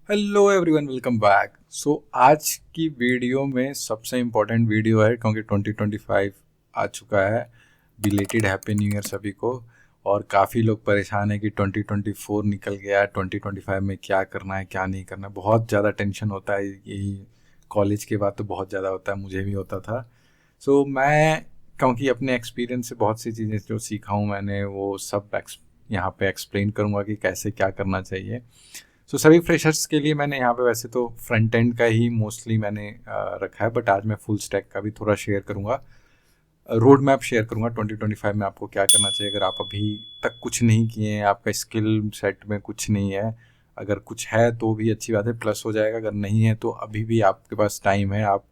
Hello everyone, welcome back. आज की video में सबसे इम्पोर्टेंट वीडियो है क्योंकि 2025 आ चुका है। बिलेटेड हैप्पी न्यू ईयर सभी को। और काफ़ी लोग परेशान हैं कि 2024 निकल गया है, 2025 में क्या करना है क्या नहीं करना है। बहुत ज़्यादा टेंशन होता है, यही कॉलेज के बाद तो बहुत ज़्यादा होता है, मुझे भी होता था। मैं क्योंकि अपने एक्सपीरियंस से बहुत सी चीज़ें जो सीखा हूँ मैंने, वो सब यहाँ पे एक्सप्लेन करूँगा कि कैसे क्या करना चाहिए। सभी फ्रेशर्स के लिए मैंने यहाँ पे वैसे तो फ्रंट एंड का ही मोस्टली मैंने रखा है, बट आज मैं फुल स्टैक का भी थोड़ा शेयर करूँगा। रोड मैप शेयर करूँगा 2025 में आपको क्या करना चाहिए। अगर आप अभी तक कुछ नहीं किए हैं, आपका स्किल सेट में कुछ नहीं है, अगर कुछ है तो भी अच्छी बात है, प्लस हो जाएगा। अगर नहीं है तो अभी भी आपके पास टाइम है। आप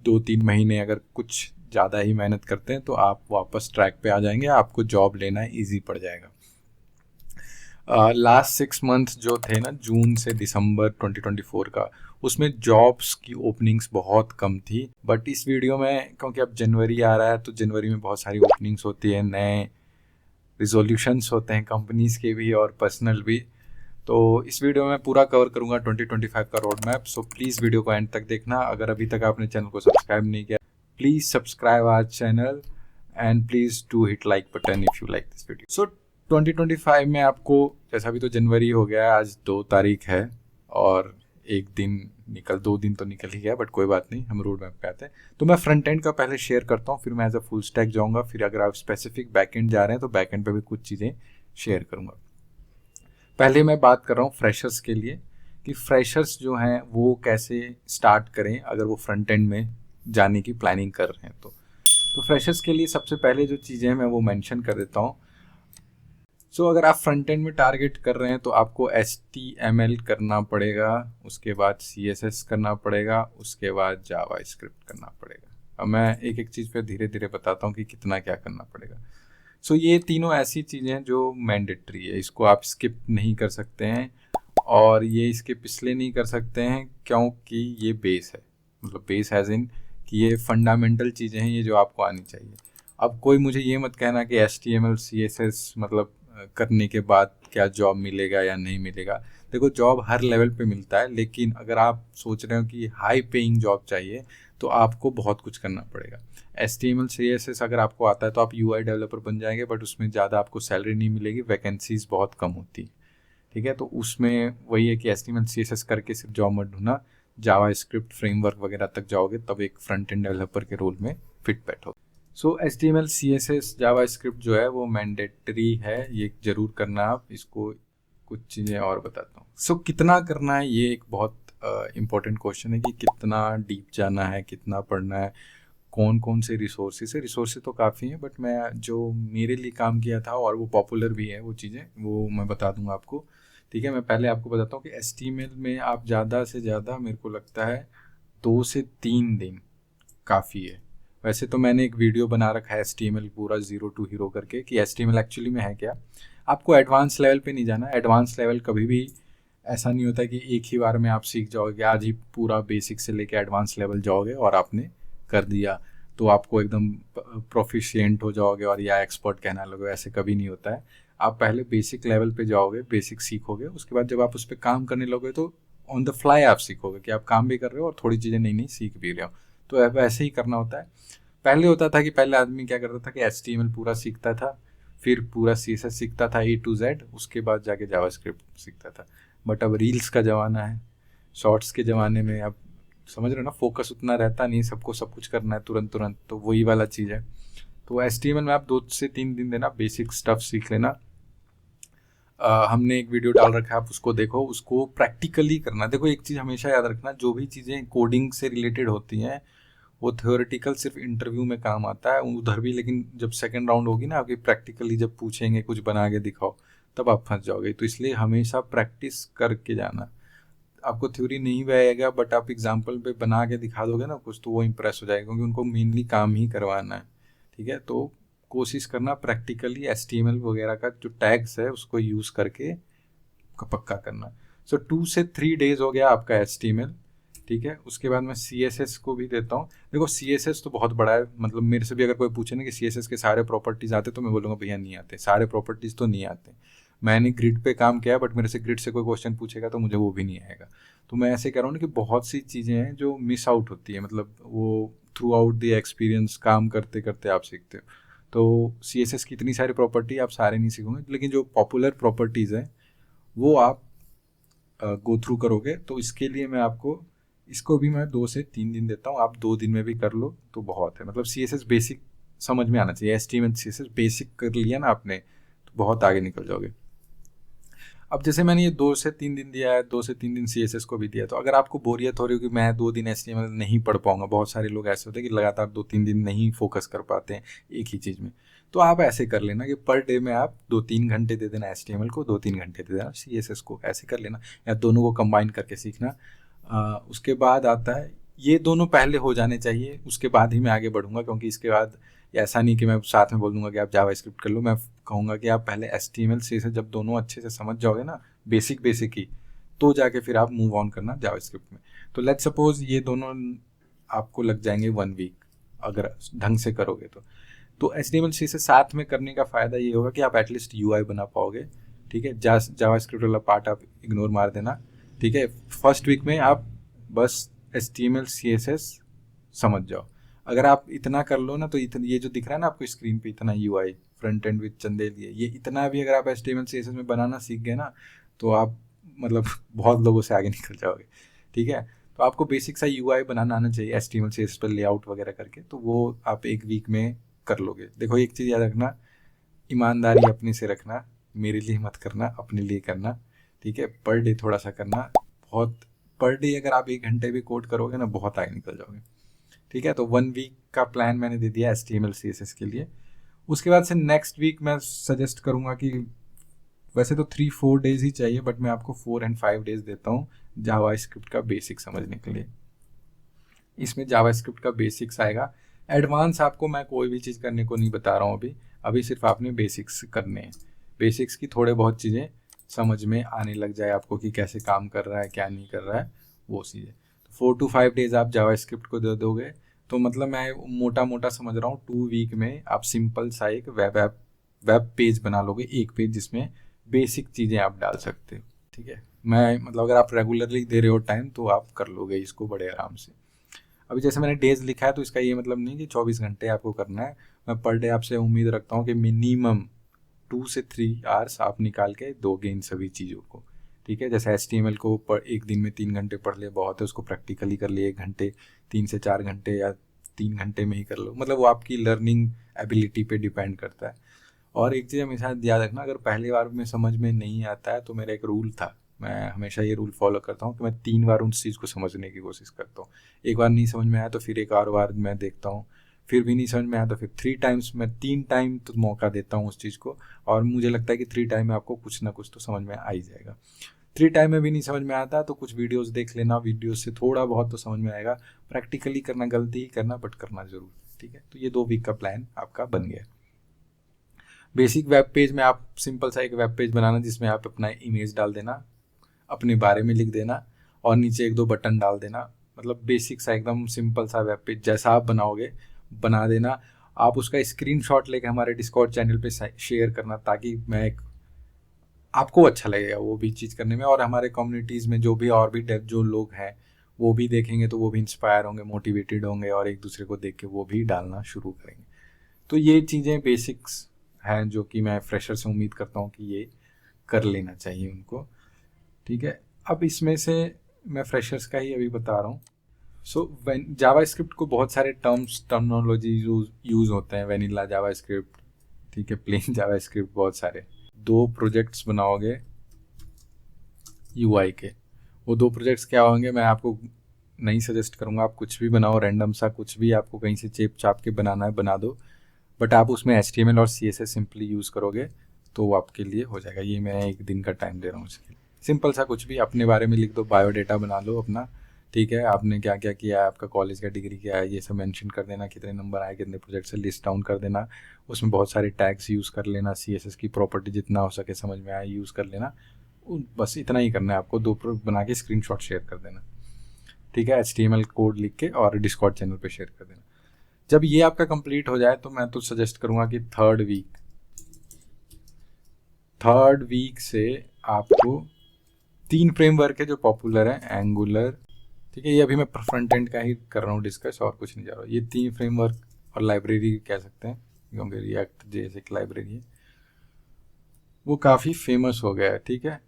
2-3 महीने अगर कुछ ज़्यादा ही मेहनत करते हैं तो आप वापस ट्रैक पे आ जाएंगे, आपको जॉब लेना ईजी पड़ जाएगा। लास्ट 6 मंथ जो थे ना, जून से दिसंबर 2024 का, उसमें जॉब्स की ओपनिंग्स बहुत कम थी। बट इस वीडियो में क्योंकि अब जनवरी आ रहा है तो जनवरी में बहुत सारी ओपनिंग्स होती है, नए रिजोल्यूशंस होते हैं कंपनीज के भी और पर्सनल भी। तो इस वीडियो में पूरा कवर करूंगा 2025 का road map. So please video को एंड तक देखना। अगर अभी तक आपने चैनल को सब्सक्राइब नहीं किया, please subscribe our channel and please do hit like button if you like this video. 2025 में आपको, जैसा भी तो जनवरी हो गया है, आज 2 तारीख है और एक दिन निकल, 2 दिन तो निकल ही गया, बट कोई बात नहीं, हम रोड मैप पे आते हैं। तो मैं फ्रंट एंड का पहले शेयर करता हूँ, फिर मैं एज अ फुल स्टैक जाऊँगा, फिर अगर आप स्पेसिफिक बैक एंड जा रहे हैं तो बैक एंड पे भी कुछ चीज़ें शेयर करूँगा। पहले मैं बात कर रहा हूँ फ्रेशर्स के लिए कि फ्रेशर्स जो हैं वो कैसे स्टार्ट करें अगर वो फ्रंट एंड में जाने की प्लानिंग कर रहे हैं। तो फ्रेशर्स के लिए सबसे पहले जो चीज़ें हैं मैं वो मेंशन कर देता हूँ। अगर आप फ्रंट एंड में टारगेट कर रहे हैं तो आपको HTML करना पड़ेगा, उसके बाद CSS करना पड़ेगा, उसके बाद जावा स्क्रिप्ट करना पड़ेगा। अब मैं एक एक चीज़ पे धीरे धीरे बताता हूँ कि कितना क्या करना पड़ेगा। ये तीनों ऐसी चीज़ें हैं जो मैंडेटरी है, इसको आप स्किप नहीं कर सकते हैं। और ये स्किप इसलिए नहीं कर सकते हैं क्योंकि ये बेस है, मतलब बेस एज इन कि ये फंडामेंटल चीज़ें हैं, ये जो आपको आनी चाहिए। अब कोई मुझे ये मत कहना कि HTML CSS मतलब करने के बाद क्या जॉब मिलेगा या नहीं मिलेगा। देखो, जॉब हर लेवल पे मिलता है, लेकिन अगर आप सोच रहे हो कि हाई पेइंग जॉब चाहिए तो आपको बहुत कुछ करना पड़ेगा। HTML CSS अगर आपको आता है तो आप UI डेवलपर बन जाएंगे, बट उसमें ज़्यादा आपको सैलरी नहीं मिलेगी, वैकेंसीज बहुत कम होती है। ठीक है, तो उसमें वही है कि HTML CSS करके सिर्फ जॉब मत ढूंढना, जावा स्क्रिप्ट फ्रेमवर्क वगैरह तक जाओगे तब एक फ्रंट एंड डेवलपर के रोल में फिट बैठोगे। HTML CSS जावा स्क्रिप्ट जो है वो मैंडेटरी है, ये ज़रूर करना आप इसको। कुछ चीज़ें और बताता हूँ। कितना करना है, ये एक बहुत इम्पोर्टेंट क्वेश्चन है कि कितना डीप जाना है, कितना पढ़ना है, कौन कौन से रिसोर्सेज है। रिसोर्सेज तो काफ़ी हैं, बट मैं जो मेरे लिए काम किया था और वो पॉपुलर भी है वो चीज़ें, वो मैं बता दूंगा आपको। ठीक है, मैं पहले आपको बताता हूँ कि HTML में आप ज़्यादा से ज़्यादा, मेरे को लगता है 2 से 3 दिन काफ़ी है। वैसे तो मैंने एक वीडियो बना रखा है HTML पूरा ज़ीरो टू हीरो करके कि HTML एक्चुअली में है क्या। आपको एडवांस लेवल पे नहीं जाना। एडवांस लेवल कभी भी ऐसा नहीं होता कि एक ही बार में आप सीख जाओगे, आज ही पूरा बेसिक से लेके एडवांस लेवल जाओगे और आपने कर दिया तो आपको एकदम प्रोफिशिएंट हो जाओगे और या एक्सपर्ट कहना लोगे, ऐसे कभी नहीं होता है। आप पहले बेसिक लेवल पे जाओगे, बेसिक सीखोगे, उसके बाद जब आप उस पर काम करने लगोगे तो ऑन द फ्लाई आप सीखोगे कि आप काम भी कर रहे हो और थोड़ी चीज़ें नई नई सीख भी रहे हो। तो ऐसे ही करना होता है। पहले होता था कि पहले आदमी क्या करता था कि HTML पूरा सीखता था, फिर पूरा CSS सीखता था A to Z, उसके बाद जाके जावास्क्रिप्ट सीखता था। बट अब रील्स का ज़माना है, शॉर्ट्स के ज़माने में, अब समझ रहे हो ना, फोकस उतना रहता नहीं, सबको सब कुछ करना है तुरंत तुरंत, तो वही वाला चीज़ है। तो HTML में आप 2 से 3 दिन देना, बेसिक स्टफ सीख लेना। हमने एक वीडियो डाल रखा है, आप उसको देखो, उसको प्रैक्टिकली करना। देखो, एक चीज़ हमेशा याद रखना, जो भी चीज़ें कोडिंग से रिलेटेड होती हैं वो थ्योरेटिकल सिर्फ इंटरव्यू में काम आता है उधर भी, लेकिन जब सेकंड राउंड होगी ना आपकी, प्रैक्टिकली जब पूछेंगे कुछ बना के दिखाओ, तब आप फंस जाओगे। तो इसलिए हमेशा प्रैक्टिस करके जाना। आपको थ्योरी नहीं भी आएगा, बट आप एग्जाम्पल पे बना के दिखा दोगे ना कुछ, तो वो इम्प्रेस हो जाएगा, क्योंकि उनको मेनली काम ही करवाना है। ठीक है, तो कोशिश करना प्रैक्टिकली HTML वगैरह का जो टैग्स है उसको यूज़ करके पक्का करना। 2 से 3 डेज हो गया आपका HTML। ठीक है, उसके बाद मैं CSS को भी देता हूँ। देखो, CSS तो बहुत बड़ा है, मतलब मेरे से भी अगर कोई पूछे ना कि CSS के सारे प्रॉपर्टीज़ आते, तो मैं बोलूँगा भैया नहीं आते, सारे प्रॉपर्टीज़ तो नहीं आते। मैंने ग्रिड पे काम किया बट मेरे से ग्रिड से कोई क्वेश्चन पूछेगा तो मुझे वो भी नहीं आएगा। तो मैं ऐसे कह रहा हूँ ना कि बहुत सी चीज़ें हैं जो मिस आउट होती है, मतलब वो थ्रू आउट द एक्सपीरियंस काम करते करते आप सीखते हो। तो CSS की इतनी सारी प्रॉपर्टी आप सारे नहीं सीखोगे, लेकिन जो पॉपुलर प्रॉपर्टीज़ हैं वो आप गो थ्रू करोगे। तो इसके लिए मैं आपको इसको भी मैं 2 से 3 दिन देता हूँ, आप 2 दिन में भी कर लो तो बहुत है। मतलब CSS बेसिक समझ में आना चाहिए, HTML CSS बेसिक कर लिया ना आपने तो बहुत आगे निकल जाओगे। अब जैसे मैंने ये 2 से 3 दिन दिया है, 2 से 3 दिन CSS को भी दिया, तो अगर आपको बोरियत हो रही हो कि मैं 2 दिन HTML नहीं पढ़ पाऊंगा, बहुत सारे लोग ऐसे होते हैं कि लगातार 2-3 दिन नहीं फोकस कर पाते हैं एक ही चीज़ में, तो आप ऐसे कर लेना कि पर डे में आप 2-3 घंटे दे देना HTML को, 2-3 घंटे दे देना CSS को, ऐसे कर लेना, या दोनों को कंबाइन करके सीखना। उसके बाद आता है, ये दोनों पहले हो जाने चाहिए, उसके बाद ही मैं आगे बढ़ूंगा, क्योंकि इसके बाद ऐसा नहीं कि मैं साथ में बोल दूंगा कि आप जावास्क्रिप्ट कर लो। मैं कहूँगा कि आप पहले HTML CSS जब दोनों अच्छे से समझ जाओगे ना, बेसिक ही, तो जाके फिर आप मूव ऑन करना जावास्क्रिप्ट में। तो लेट्स सपोज ये दोनों आपको लग जाएंगे 1 वीक अगर ढंग से करोगे तो HTML CSS साथ में करने का फ़ायदा ये होगा कि आप एटलीस्ट UI बना पाओगे। ठीक है, जावास्क्रिप्ट वाला पार्ट आप इग्नोर मार देना। ठीक है, फर्स्ट वीक में आप बस HTML CSS समझ जाओ। अगर आप इतना कर लो ना तो ये जो दिख रहा है ना आपको स्क्रीन पे, इतना UI front end with Chandel, ये इतना भी अगर आप HTML CSS में बनाना सीख गए ना तो आप मतलब बहुत लोगों से आगे निकल जाओगे। ठीक है, तो आपको बेसिक सा UI बनाना आना चाहिए HTML CSS पर लेआउट वगैरह करके, तो वो आप 1 वीक में कर लोगे। देखो एक चीज़ याद रखना, ईमानदारी अपने से रखना, मेरे लिए मत करना, अपने लिए करना। ठीक है, पर डे थोड़ा सा करना, बहुत पर डे अगर आप 1 घंटे भी कोड करोगे ना बहुत आगे निकल जाओगे। ठीक है, तो 1 वीक का प्लान मैंने दे दिया HTML CSS के लिए। उसके बाद से नेक्स्ट वीक मैं सजेस्ट करूँगा कि वैसे तो 3-4 डेज ही चाहिए, बट मैं आपको 4 and 5 डेज देता हूँ जावास्क्रिप्ट का बेसिक समझने के लिए। इसमें जावास्क्रिप्ट का बेसिक्स आएगा, एडवांस आपको मैं कोई भी चीज़ करने को नहीं बता रहा हूँ अभी सिर्फ आपने बेसिक्स करने हैं। बेसिक्स की थोड़े बहुत चीज़ें समझ में आने लग जाए आपको कि कैसे काम कर रहा है क्या नहीं कर रहा है वो चीज़ें। तो 4 to 5 डेज आप जावास्क्रिप्ट को दे दोगे तो मतलब मैं मोटा मोटा समझ रहा हूँ 2 वीक में आप सिंपल सा एक वेब पेज बना लोगे, एक पेज जिसमें बेसिक चीज़ें आप डाल सकते हो। ठीक है, मैं मतलब अगर आप रेगुलरली दे रहे हो टाइम तो आप कर लोगे इसको बड़े आराम से। अभी जैसे मैंने डेज लिखा है तो इसका ये मतलब नहीं कि 24 घंटे आपको करना है। मैं पर डे आपसे उम्मीद रखता हूँ कि मिनिमम 2 से 3 आवर्स आप निकाल के दोगे इन सभी चीज़ों को। ठीक है, जैसे HTML को पर एक दिन में 3 घंटे पढ़ ले बहुत है, उसको प्रैक्टिकली कर लिए 1 घंटे, 3 से 4 घंटे या 3 घंटे में ही कर लो, मतलब वो आपकी लर्निंग एबिलिटी पे डिपेंड करता है। और एक चीज़ हमेशा याद रखना, अगर पहली बार में समझ में नहीं आता है तो मेरा एक रूल था, मैं हमेशा ये रूल फॉलो करता हूँ कि मैं 3 बार उस चीज़ को समझने की कोशिश करता हूँ। एक बार नहीं समझ में आया तो फिर एक और बार मैं देखता हूँ, फिर भी नहीं समझ में आया तो फिर 3 टाइम्स, मैं 3 टाइम तो मौका देता हूँ उस चीज़ को। और मुझे लगता है कि 3 टाइम में आपको कुछ ना कुछ तो समझ में आ ही जाएगा। 3 टाइम में भी नहीं समझ में आता तो कुछ वीडियोस देख लेना, वीडियोस से थोड़ा बहुत तो समझ में आएगा। प्रैक्टिकली करना, गलती ही करना बट करना ज़रूर। ठीक है, तो ये 2 वीक का प्लान आपका बन गया। बेसिक वेब पेज में आप सिंपल सा एक वेब पेज बनाना जिसमें आप अपना इमेज डाल देना, अपने बारे में लिख देना और नीचे 1-2 बटन डाल देना, मतलब बेसिक सा एकदम सिंपल सा वेब पेज जैसा आप बनाओगे बना देना। आप उसका स्क्रीनशॉट लेके हमारे डिस्कॉर्ड चैनल पे शेयर करना ताकि मैं आपको अच्छा लगेगा वो भी चीज़ करने में, और हमारे कम्युनिटीज़ में जो भी और भी डेव जो लोग हैं वो भी देखेंगे तो वो भी इंस्पायर होंगे, मोटिवेटेड होंगे और एक दूसरे को देख के वो भी डालना शुरू करेंगे। तो ये चीज़ें बेसिक्स हैं जो कि मैं फ्रेशर से उम्मीद करता हूँ कि ये कर लेना चाहिए उनको। ठीक है, अब इसमें से मैं फ्रेशर्स का ही अभी बता रहा हूँ। सो जावास्क्रिप्ट को बहुत सारे टर्मिनोलॉजी यूज़ होते हैं, वेनिला जावास्क्रिप्ट, ठीक है, प्लेन जावास्क्रिप्ट, बहुत सारे। 2 प्रोजेक्ट्स बनाओगे UI के, वो 2 प्रोजेक्ट्स क्या होंगे मैं आपको नहीं सजेस्ट करूँगा, आप कुछ भी बनाओ रैंडम सा, कुछ भी आपको कहीं से चेप चाप के बनाना है बना दो, बट आप उसमें HTML और CSS सिंपली यूज़ करोगे तो वो आपके लिए हो जाएगा। ये मैं 1 दिन का टाइम दे रहा हूँ उसके लिए। सिंपल सा कुछ भी अपने बारे में लिख दो, बायोडाटा बना लो अपना। ठीक है, आपने क्या क्या किया है, आपका कॉलेज का डिग्री क्या है, ये सब मेंशन कर देना, कितने नंबर आए, कितने प्रोजेक्ट से लिस्ट डाउन कर देना। उसमें बहुत सारे टैग्स यूज़ कर लेना, CSS की प्रॉपर्टी जितना हो सके समझ में आए यूज़ कर लेना। बस इतना ही करना है आपको, 2 बना के स्क्रीनशॉट शेयर कर देना। ठीक है, HTML कोड लिख के और डिस्कॉर्ड चैनल पे शेयर कर देना। जब ये आपका कंप्लीट हो जाए तो मैं तो सजेस्ट करूँगा कि थर्ड वीक से आपको 3 फ्रेमवर्क है जो पॉपुलर है, एंगुलर, ठीक है, ये अभी मैं फ्रंट एंड का ही कर रहा हूँ डिस्कस और कुछ नहीं जा रहा। ये 3 फ्रेमवर्क और लाइब्रेरी कह सकते हैं, क्योंकि रिएक्ट जेएस एक लाइब्रेरी है, वो काफ़ी फेमस हो गया है, ठीक है।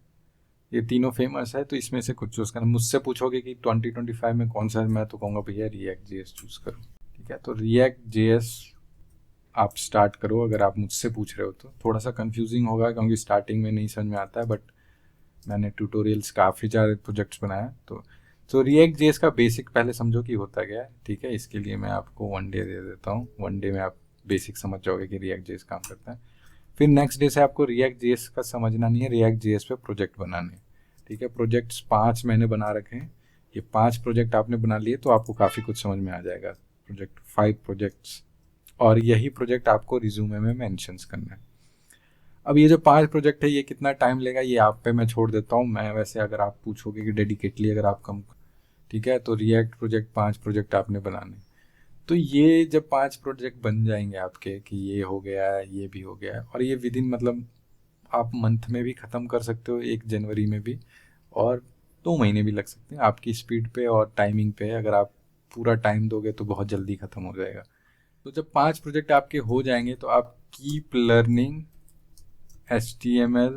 ये तीनों फेमस है, तो इसमें से कुछ चूज़ करना। मुझसे पूछोगे कि 2025 में कौन सा है, मैं तो कहूँगा भैया रिएक्ट जेएस चूज़ करो, ठीक है। तो रिएक्ट जेएस आप स्टार्ट करो, अगर आप मुझसे पूछ रहे हो तो। थोड़ा सा कंफ्यूजिंग होगा क्योंकि स्टार्टिंग में नहीं समझ में आता है, बट मैंने ट्यूटोरियल्स काफ़ी सारे प्रोजेक्ट्स बनाए। तो रिएक्ट जेएस का बेसिक पहले समझो कि होता क्या है, ठीक है। इसके लिए मैं आपको 1 डे दे देता हूँ, 1 डे में आप बेसिक समझ जाओगे कि रिएक्ट जेएस काम करता है। फिर नेक्स्ट डे से आपको रिएक्ट जेएस का समझना नहीं है, रिएक्ट जेएस पे प्रोजेक्ट बनाने, ठीक है। प्रोजेक्ट्स 5 मैंने बना रखे हैं, ये 5 प्रोजेक्ट आपने बना लिए तो आपको काफ़ी कुछ समझ में आ जाएगा। प्रोजेक्ट 5 प्रोजेक्ट्स, और यही प्रोजेक्ट आपको रिज्यूमे में मेंशंस करना है। अब ये जो 5 प्रोजेक्ट है ये कितना टाइम लेगा ये आप पे मैं छोड़ देता हूँ। मैं वैसे अगर आप पूछोगे कि डेडिकेटली अगर आप कम, ठीक है, तो रिएक्ट प्रोजेक्ट 5 प्रोजेक्ट आपने बनाने। तो ये जब 5 प्रोजेक्ट बन जाएंगे आपके कि ये हो गया है, ये भी हो गया है, और ये विदिन मतलब आप मंथ में भी ख़त्म कर सकते हो, 1 जनवरी में भी, और 2 महीने भी लग सकते हैं, आपकी स्पीड पे और टाइमिंग पे। अगर आप पूरा टाइम दोगे तो बहुत जल्दी ख़त्म हो जाएगा। तो जब 5 प्रोजेक्ट आपके हो जाएंगे तो आप keep learning HTML,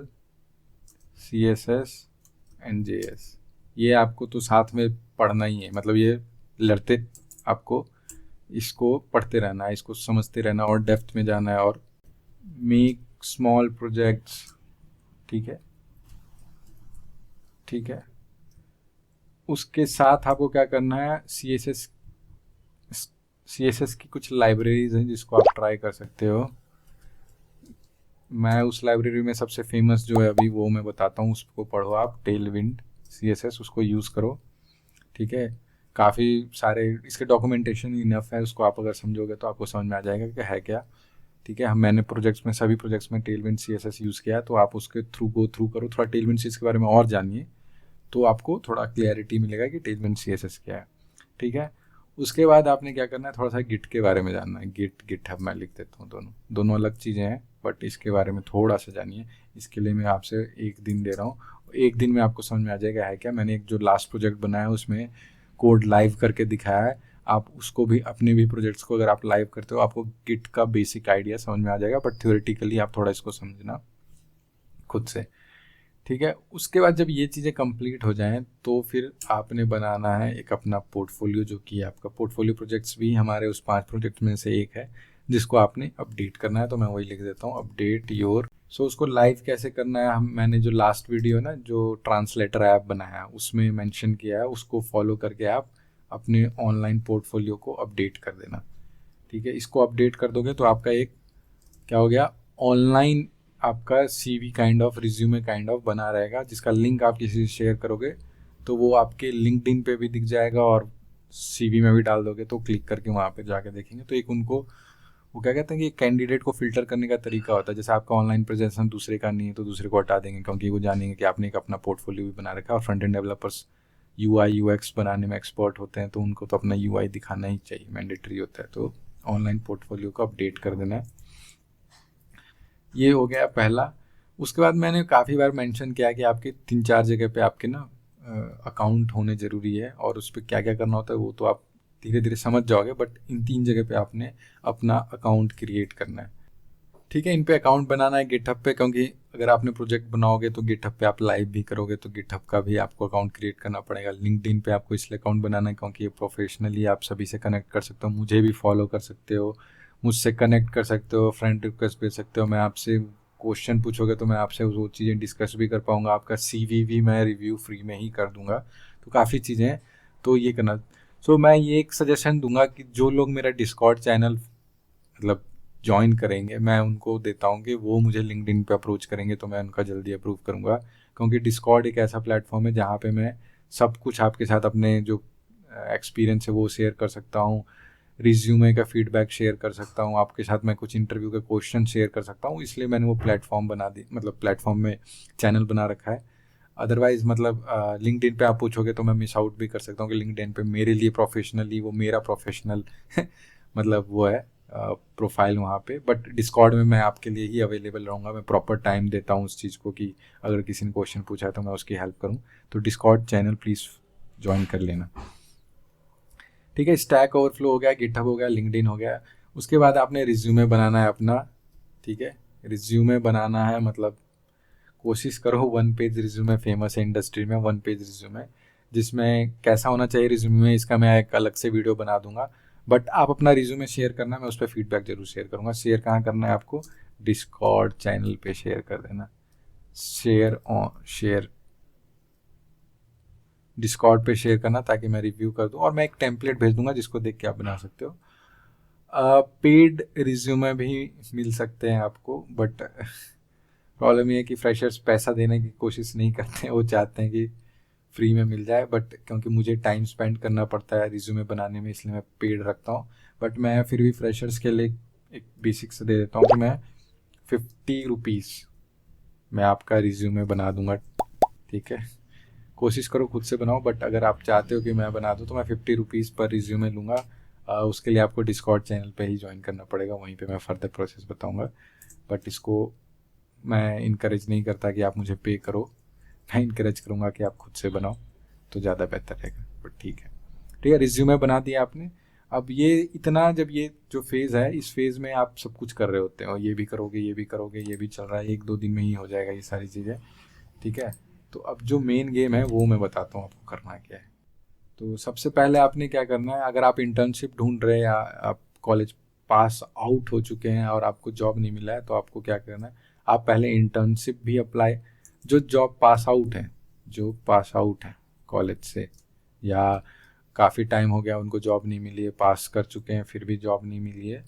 CSS and JS, ये आपको तो साथ में पढ़ना ही है, मतलब ये लड़ते आपको इसको पढ़ते रहना है, इसको समझते रहना और डेप्थ में जाना है, और मेक स्मॉल प्रोजेक्ट्स, ठीक है, ठीक है। उसके साथ आपको क्या करना है, CSS की कुछ लाइब्रेरीज हैं जिसको आप ट्राई कर सकते हो। मैं उस लाइब्रेरी में सबसे फेमस जो है अभी वो मैं बताता हूँ, उसको पढ़ो आप, टेलविंड CSS, उसको यूज़ करो, ठीक है। काफ़ी सारे इसके डॉक्यूमेंटेशन इनफ है, उसको आप अगर समझोगे तो आपको समझ में आ जाएगा कि है क्या, ठीक है। मैंने प्रोजेक्ट्स में सभी प्रोजेक्ट्स में टेलविंड CSS यूज़ किया है, तो आप उसके थ्रू गो थ्रू करो, थोड़ा टेलविंड CSS के बारे में और जानिए, तो आपको थोड़ा क्लियरिटी मिलेगा कि टेलविंड CSS क्या है, ठीक है। उसके बाद आपने क्या करना है, थोड़ा सा गिट के बारे में जानना है। गिटहब मैं लिख देता हूँ, दोनों अलग चीज़ें हैं, बट इसके बारे में थोड़ा सा जानिए। इसके लिए मैं आपसे 1 दिन दे रहा हूँ, 1 दिन में आपको समझ में आ जाएगा है क्या। मैंने एक जो लास्ट प्रोजेक्ट बनाया है उसमें कोड लाइव करके दिखाया है, आप उसको भी अपने भी प्रोजेक्ट्स को अगर आप लाइव करते हो आपको गिट का बेसिक आइडिया समझ में आ जाएगा, बट थ्योरेटिकली आप थोड़ा इसको समझना खुद से, ठीक है। उसके बाद जब ये चीज़ें कंप्लीट हो जाएं तो फिर आपने बनाना है एक अपना पोर्टफोलियो, जो कि आपका पोर्टफोलियो प्रोजेक्ट्स भी हमारे उस 5 प्रोजेक्ट में से एक है जिसको आपने अपडेट करना है। तो मैं वही लिख देता हूँ, अपडेट योर। सो उसको लाइव कैसे करना है, मैंने जो लास्ट वीडियो ना जो ट्रांसलेटर ऐप बनाया उसमें मेंशन किया है, उसको फॉलो करके आप अपने ऑनलाइन पोर्टफोलियो को अपडेट कर देना, ठीक है। इसको अपडेट कर दोगे तो आपका एक क्या हो गया, ऑनलाइन आपका CV kind of, resume kind of बना रहेगा, जिसका लिंक आप किसी से शेयर करोगे तो वो आपके लिंक्डइन पे भी दिख जाएगा और CV में भी डाल दोगे, तो क्लिक करके वहाँ पे जाके देखेंगे। तो एक उनको वो क्या कहते हैं कि कैंडिडेट को फिल्टर करने का तरीका होता है, जैसे आपका ऑनलाइन प्रेजेंटेशन दूसरे का नहीं है तो दूसरे को हटा देंगे, क्योंकि वो जानेंगे कि आपने एक अपना पोर्टफोलियो भी बना रखा है। और front end developers UI UX बनाने में एक्सपर्ट होते हैं, तो उनको तो अपना UI दिखाना ही चाहिए, मैंडेटरी होता है। तो ऑनलाइन पोर्टफोलियो को अपडेट कर देना है, ये हो गया पहला। उसके बाद मैंने काफ़ी बार मेंशन किया कि आपके 3-4 जगह पे आपके ना अकाउंट होने ज़रूरी है, और उस पर क्या क्या करना होता है वो तो आप धीरे धीरे समझ जाओगे, बट इन 3 जगह पे आपने अपना अकाउंट क्रिएट करना है, ठीक है। इन पे अकाउंट बनाना है गिटहब पे, क्योंकि अगर आपने प्रोजेक्ट बनाओगे तो गिटहब पे आप लाइव भी करोगे, तो गिटहब का भी आपको अकाउंट क्रिएट करना पड़ेगा। लिंक्डइन पे आपको इसलिए अकाउंट बनाना है क्योंकि ये प्रोफेशनली आप सभी से कनेक्ट कर सकते हो, मुझे भी फॉलो कर सकते हो, मुझसे कनेक्ट कर सकते हो, फ्रेंड रिक्वेस्ट भेज सकते हो, मैं आपसे क्वेश्चन पूछोगे तो मैं आपसे वो चीज़ें डिस्कस भी कर पाऊँगा, आपका CV भी मैं रिव्यू फ्री में ही कर दूँगा। तो काफ़ी चीज़ें हैं, तो ये करना। सो मैं ये एक सजेशन दूंगा कि जो लोग मेरा डिस्कॉर्ड चैनल मतलब ज्वाइन करेंगे, मैं उनको देता हूँ कि वो मुझे लिंक्डइन पे अप्रोच करेंगे तो मैं उनका जल्दी अप्रूव करूँगा, क्योंकि डिस्कॉर्ड एक ऐसा प्लेटफॉर्म है जहाँ पे मैं सब कुछ आपके साथ अपने जो एक्सपीरियंस है वो शेयर कर सकता हूँ, रिज्यूमे का फीडबैक शेयर कर सकता हूँ आपके साथ, मैं कुछ इंटरव्यू के क्वेश्चन शेयर कर सकता हूँ, इसलिए मैंने वो प्लेटफॉर्म बना दी, मतलब प्लेटफॉर्म में चैनल बना रखा है। अदरवाइज मतलब लिंक्डइन पे आप पूछोगे तो मैं मिस आउट भी कर सकता हूँ कि लिंक्डइन पे मेरे लिए प्रोफेशनली वो मेरा प्रोफेशनल मतलब वो है, प्रोफाइल वहाँ पे, बट डिस्कॉर्ड में मैं आपके लिए ही अवेलेबल रहूँगा। मैं प्रॉपर टाइम देता हूँ उस चीज़ को कि अगर किसी ने क्वेश्चन पूछा है तो मैं उसकी हेल्प करूँ। तो डिस्कॉर्ड चैनल प्लीज़ ज्वाइन कर लेना, ठीक है। स्टैक ओवरफ्लो हो गया, गिटहब हो गया, लिंक्डइन हो गया। उसके बाद आपने रिज्यूमे बनाना है अपना, ठीक है। रिज्यूमे बनाना है मतलब कोशिश करो 1 पेज रिज्यूमे, फेमस है इंडस्ट्री में 1 पेज रिज्यूमे, जिसमें कैसा होना चाहिए रिज्यूमे इसका मैं एक अलग से वीडियो बना दूंगा। बट आप अपना रिज्यूमे शेयर करना, मैं उस पर फीडबैक जरूर शेयर करूँगा। शेयर कहाँ करना है आपको? डिस्कॉर्ड चैनल पे शेयर कर देना। शेयर डिस्कॉर्ड पे शेयर करना ताकि मैं रिव्यू कर दूँ, और मैं एक टेम्पलेट भेज दूंगा जिसको देख के आप बना सकते हो। पेड रिज्यूमे भी मिल सकते हैं आपको, बट प्रॉब्लम ये है कि फ्रेशर्स पैसा देने की कोशिश नहीं करते हैं, वो चाहते हैं कि फ्री में मिल जाए। बट क्योंकि मुझे टाइम स्पेंड करना पड़ता है रिज्यूमे बनाने में, इसलिए मैं पेड रखता हूँ। बट मैं फिर भी फ्रेशर्स के लिए एक बेसिक से दे देता हूँ कि मैं 50 रुपीज़ मैं आपका रिज्यूमे बना दूंगा, ठीक है। कोशिश करो खुद से बनाओ, बट अगर आप चाहते हो कि मैं बना दूँ तो मैं 50 रुपीज़ पर रिज्यूमे लूँगा। उसके लिए आपको डिस्कॉर्ड चैनल पे ही ज्वाइन करना पड़ेगा, वहीं पे मैं फर्दर प्रोसेस बताऊँगा। बट इसको मैं इनकरेज नहीं करता कि आप मुझे पे करो, मैं इनकरेज करूँगा कि आप खुद से बनाओ तो ज़्यादा बेहतर रहेगा। बट ठीक है, ठीक है। रिज्यूमे बना दिया आपने। अब ये इतना, जब ये जो फेज़ है, इस फेज़ में आप सब कुछ कर रहे होते हो, ये भी करोगे, ये भी करोगे, ये भी चल रहा है, 1-2 दिन में ही हो जाएगा ये सारी चीज़ें, ठीक है। तो अब जो मेन गेम है वो मैं बताता हूँ आपको करना क्या है। तो सबसे पहले आपने क्या करना है, अगर आप इंटर्नशिप ढूंढ रहे हैं या आप कॉलेज पास आउट हो चुके हैं और आपको जॉब नहीं मिला है, तो आपको क्या करना है, आप पहले इंटर्नशिप भी अप्लाई, जो जॉब पास आउट हैं, जो पास आउट हैं कॉलेज से, या काफ़ी टाइम हो गया उनको जॉब नहीं मिली है, पास कर चुके हैं फिर भी जॉब नहीं मिली है,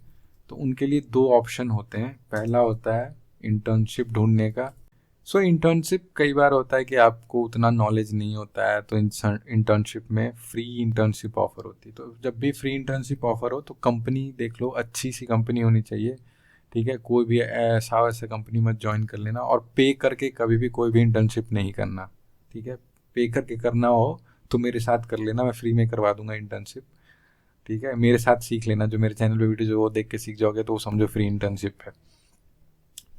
तो उनके लिए 2 ऑप्शन होते हैं। पहला होता है इंटर्नशिप ढूंढने का। सो इंटर्नशिप कई बार होता है कि आपको उतना नॉलेज नहीं होता है, तो इंटर्नशिप में फ्री इंटर्नशिप ऑफर होती है। तो जब भी फ्री इंटर्नशिप ऑफर हो तो कंपनी देख लो, अच्छी सी कंपनी होनी चाहिए, ठीक है। कोई भी ऐसा वैसा कंपनी मत ज्वाइन कर लेना, और पे करके कभी भी कोई भी इंटर्नशिप नहीं करना, ठीक है। पे करके करना हो तो मेरे साथ कर लेना, मैं फ्री में करवा दूंगा इंटर्नशिप, ठीक है। मेरे साथ सीख लेना, जो मेरे चैनल पे वीडियो जो वो देख के सीख जाओगे तो वो समझो फ्री इंटर्नशिप है।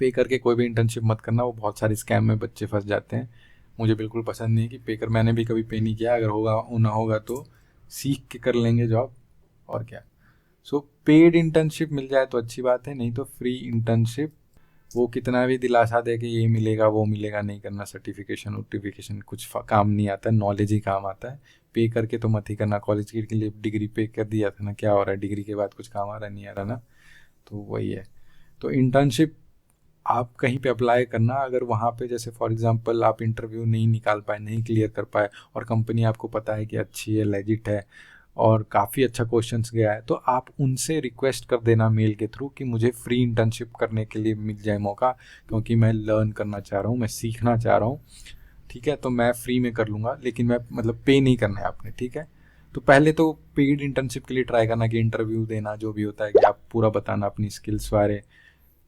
पे करके कोई भी इंटर्नशिप मत करना, वो बहुत सारे स्कैम में बच्चे फंस जाते हैं। मुझे बिल्कुल पसंद नहीं है कि पे कर, मैंने भी कभी पे नहीं किया। अगर होगा ना होगा तो सीख के कर लेंगे जॉब, और क्या। सो पेड इंटर्नशिप मिल जाए तो अच्छी बात है, नहीं तो फ्री इंटर्नशिप वो कितना भी दिलासा दे कि ये मिलेगा वो मिलेगा, नहीं करना। सर्टिफिकेशन वर्टिफिकेशन कुछ काम नहीं आता, नॉलेज ही काम आता है। पे करके तो मत ही करना। कॉलेज के लिए डिग्री पे कर दिया था ना, क्या हो रहा है, डिग्री के बाद कुछ काम आ रहा नहीं आ रहा ना, तो वही है। तो इंटर्नशिप आप कहीं पे अप्लाई करना, अगर वहाँ पे जैसे फॉर एग्जांपल आप इंटरव्यू नहीं निकाल पाए, नहीं क्लियर कर पाए, और कंपनी आपको पता है कि अच्छी है, लेजिट है, और काफ़ी अच्छा क्वेश्चंस गया है, तो आप उनसे रिक्वेस्ट कर देना मेल के थ्रू कि मुझे फ्री इंटर्नशिप करने के लिए मिल जाए मौका, क्योंकि मैं लर्न करना चाह रहा हूँ, मैं सीखना चाह रहा हूँ, ठीक है। तो मैं फ्री में कर लूँगा, लेकिन मैं मतलब पे नहीं करना है आपने, ठीक है। तो पहले तो पेड इंटर्नशिप के लिए ट्राई करना कि इंटरव्यू देना, जो भी होता है कि आप पूरा बताना अपनी स्किल्स बारे,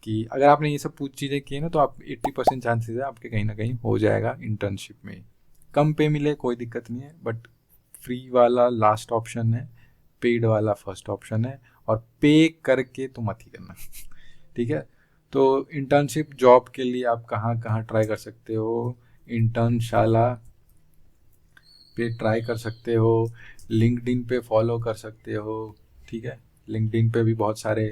कि अगर आपने ये सब पूरी चीज़ें की है ना, तो आप 80% चांसेस है आपके कहीं ना कहीं हो जाएगा इंटर्नशिप में। कम पे मिले कोई दिक्कत नहीं है, बट फ्री वाला लास्ट ऑप्शन है, पेड वाला फर्स्ट ऑप्शन है, और पे करके तो मत ही करना ठीक है। तो इंटर्नशिप जॉब के लिए आप कहाँ कहाँ ट्राई कर सकते हो, इंटर्नशाला पे ट्राई कर सकते हो, लिंक्डइन पे फॉलो कर सकते हो, ठीक है। लिंक्डइन पे भी बहुत सारे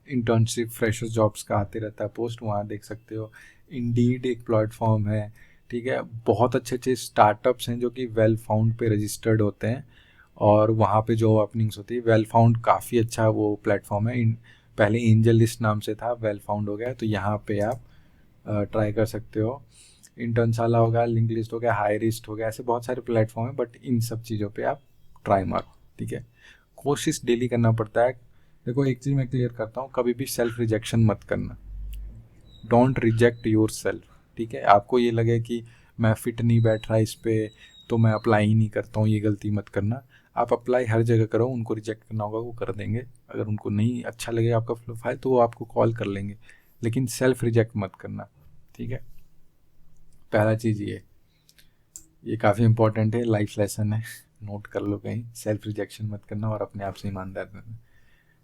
इंटर्नशिप फ्रेशर जॉब्स का आते रहता है पोस्ट, वहाँ देख सकते हो। इंडीड एक प्लेटफॉर्म है, ठीक है। बहुत अच्छे अच्छे स्टार्टअप्स हैं जो कि वेल फाउंड पे रजिस्टर्ड होते हैं, और वहाँ पे जॉब ओपनिंग्स होती है। वेल फाउंड काफ़ी अच्छा वो प्लेटफॉर्म है। पहले एंजल लिस्ट नाम से था, वेल फाउंड हो गया, तो यहाँ पे आप ट्राई कर सकते हो। इंटर्नशाला हो गया, लिंक लिस्ट हो गया, हायरिस्ट हो गया, ऐसे बहुत सारे प्लेटफॉर्म है, बट इन सब चीज़ों पे आप ट्राई मारो, ठीक है। कोशिश डेली करना पड़ता है। देखो एक चीज़ मैं क्लियर करता हूँ, कभी भी सेल्फ रिजेक्शन मत करना। डोंट रिजेक्ट योर सेल्फ, ठीक है। आपको ये लगे कि मैं फिट नहीं बैठ रहा इस पर तो मैं अप्लाई ही नहीं करता हूँ, ये गलती मत करना। आप अप्लाई हर जगह करो, उनको रिजेक्ट करना होगा वो कर देंगे। अगर उनको नहीं अच्छा लगे आपका प्रोफाइल तो वो आपको कॉल कर लेंगे, लेकिन सेल्फ रिजेक्ट मत करना, ठीक है। पहला चीज़ ये काफ़ी इंपॉर्टेंट है, लाइफ लेसन है, नोट कर लो कहीं। सेल्फ रिजेक्शन मत करना और अपने आप से ईमानदार रहना,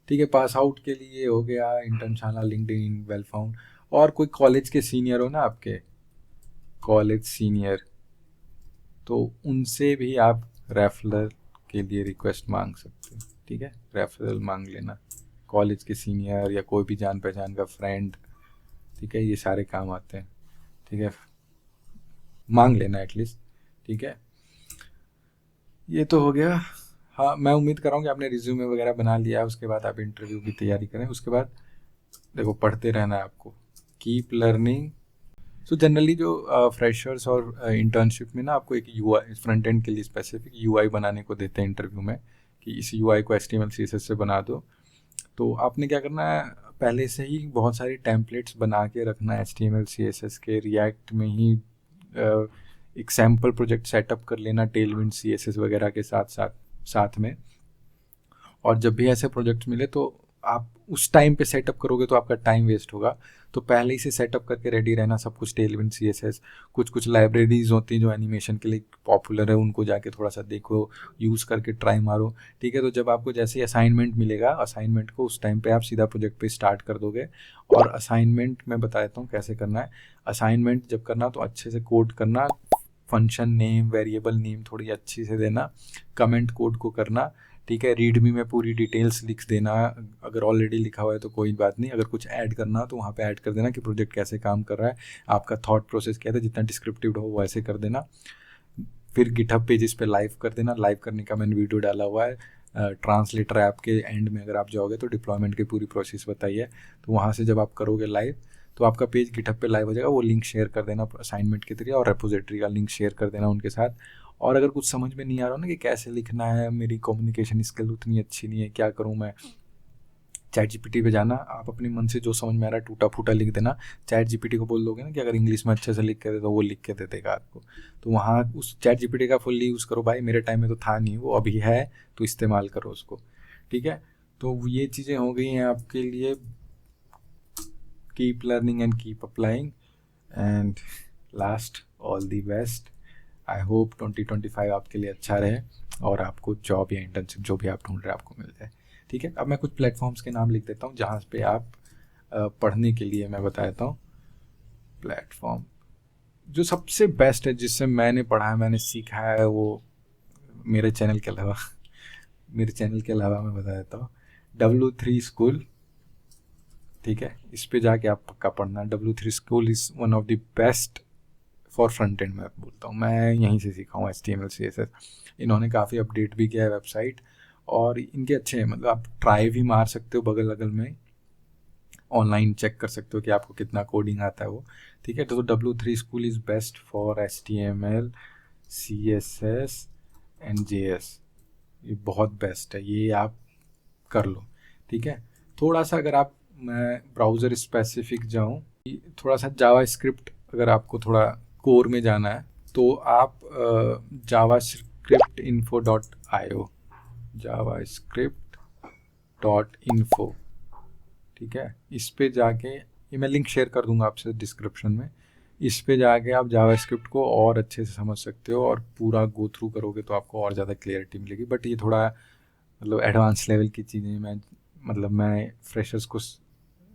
ठीक है, पास आउट के लिए हो गया, इंटर्नशाला, लिंक्डइन, वेल फाउंड। और कोई कॉलेज के सीनियर हो ना आपके, कॉलेज सीनियर, तो उनसे भी आप रेफरल के लिए रिक्वेस्ट मांग सकते हो। ठीक है, रेफरल मांग लेना, कॉलेज के सीनियर या कोई भी जान पहचान का फ्रेंड। ठीक है, ये सारे काम आते हैं। ठीक है, मांग लेना एटलीस्ट। ठीक है, ये तो हो गया। हाँ, मैं उम्मीद कर रहा हूँ कि आपने रिज्यूमे वगैरह बना लिया है, उसके बाद आप इंटरव्यू की तैयारी करें। उसके बाद देखो, पढ़ते रहना है आपको, कीप लर्निंग। सो जनरली जो फ्रेशर्स और इंटर्नशिप में ना आपको एक यूआई, फ्रंट एंड के लिए स्पेसिफिक यूआई बनाने को देते हैं इंटरव्यू में, कि इस यूआई को HTML CSS से बना दो। तो आपने क्या करना है, पहले से ही बहुत सारी टेम्पलेट्स बना के रखना है HTML CSS के, रिएक्ट में ही एक सैम्पल प्रोजेक्ट सेटअप कर लेना टेलविंड CSS वगैरह के साथ में। और जब भी ऐसे प्रोजेक्ट्स मिले तो आप उस टाइम पे सेटअप करोगे तो आपका टाइम वेस्ट होगा। तो पहले ही से सेटअप करके रेडी रहना सब कुछ, टेलविंड CSS। कुछ लाइब्रेरीज होती हैं जो एनिमेशन के लिए पॉपुलर है, उनको जाके थोड़ा सा देखो, यूज़ करके ट्राई मारो। ठीक है, तो जब आपको जैसे ही असाइनमेंट मिलेगा, असाइनमेंट को उस टाइम पे आप सीधा प्रोजेक्ट पे स्टार्ट कर दोगे। और असाइनमेंट मैं बता देता हूँ कैसे करना है। असाइनमेंट जब करना तो अच्छे से कोड करना, फंक्शन नेम, वेरिएबल नेम थोड़ी अच्छी से देना, कमेंट कोड को करना। ठीक है, रीडमी में पूरी डिटेल्स लिख देना, अगर ऑलरेडी लिखा हुआ है तो कोई बात नहीं, अगर कुछ ऐड करना हो तो वहाँ पे ऐड कर देना कि प्रोजेक्ट कैसे काम कर रहा है, आपका थॉट प्रोसेस क्या है, जितना डिस्क्रिप्टिव हो वैसे कर देना। फिर गिटहब पेजेस पे लाइव कर देना। लाइव करने का मैंने वीडियो डाला हुआ है, ट्रांसलेटर ऐप के एंड में अगर आप जाओगे तो डिप्लॉयमेंट की पूरी प्रोसेस बताई है। तो वहाँ से जब आप करोगे लाइव तो आपका पेज गिटहब पे लाइव हो जाएगा। वो लिंक शेयर कर देना असाइनमेंट के जरिए, और रेपोजिटरी का लिंक शेयर कर देना उनके साथ। और अगर कुछ समझ में नहीं आ रहा ना कि कैसे लिखना है, मेरी कम्युनिकेशन स्किल उतनी अच्छी नहीं है, क्या करूँ मैं, ChatGPT पे जाना, आप अपने मन से जो समझ में आ रहा है टूटा फूटा लिख देना। ChatGPT को बोल दोगे ना कि अगर इंग्लिश में अच्छे से लिख के दे तो वो लिख के दे देगा आपको। तो वहाँ उस ChatGPT का फुल्ली यूज़ करो भाई, मेरे टाइम में तो था नहीं, वो अभी है तो इस्तेमाल करो उसको। ठीक है, तो ये चीज़ें हो गई हैं आपके लिए, keep learning and keep applying. And last, all the best. I hope 2025 आपके लिए अच्छा रहे और आपको जॉब या इंटर्नशिप जो भी आप ढूंढ रहे हैं आपको मिल जाए। ठीक है, अब मैं कुछ प्लेटफॉर्म्स के नाम लिख देता हूँ जहाँ पे आप पढ़ने के लिए मैं बता देता हूँ। प्लेटफॉर्म जो सबसे बेस्ट है, जिससे मैंने पढ़ा है, मैंने सीखा है, वो मेरे चैनल के अलावा मैं बता देता हूँ, W3 स्कूल। ठीक है, इस पे जाके आप पक्का पढ़ना। W3 school is one of the best for front end. मैं बोलता हूँ, मैं यहीं से सीखा हूँ HTML CSS। इन्होंने काफ़ी अपडेट भी किया है वेबसाइट, और इनके अच्छे हैं, मतलब आप ट्राई भी मार सकते हो, बगल बगल में ऑनलाइन चेक कर सकते हो कि आपको कितना कोडिंग आता है वो। ठीक है, तो W3 school is best for HTML CSS and JS। ये बहुत बेस्ट है, ये आप कर लो। ठीक है, थोड़ा सा अगर आप, मैं ब्राउज़र स्पेसिफिक जाऊँ, थोड़ा सा जावास्क्रिप्ट, अगर आपको थोड़ा कोर में जाना है तो आप javascriptinfo.io, javascript.info। ठीक है, इस पे जाके, ये मैं लिंक शेयर कर दूंगा आपसे डिस्क्रिप्शन में, इस पे जाके आप जावास्क्रिप्ट को और अच्छे से समझ सकते हो, और पूरा गो थ्रू करोगे तो आपको और ज़्यादा क्लियरिटी मिलेगी। बट ये थोड़ा मतलब एडवांस लेवल की चीज़ें, मैं फ्रेशर्स को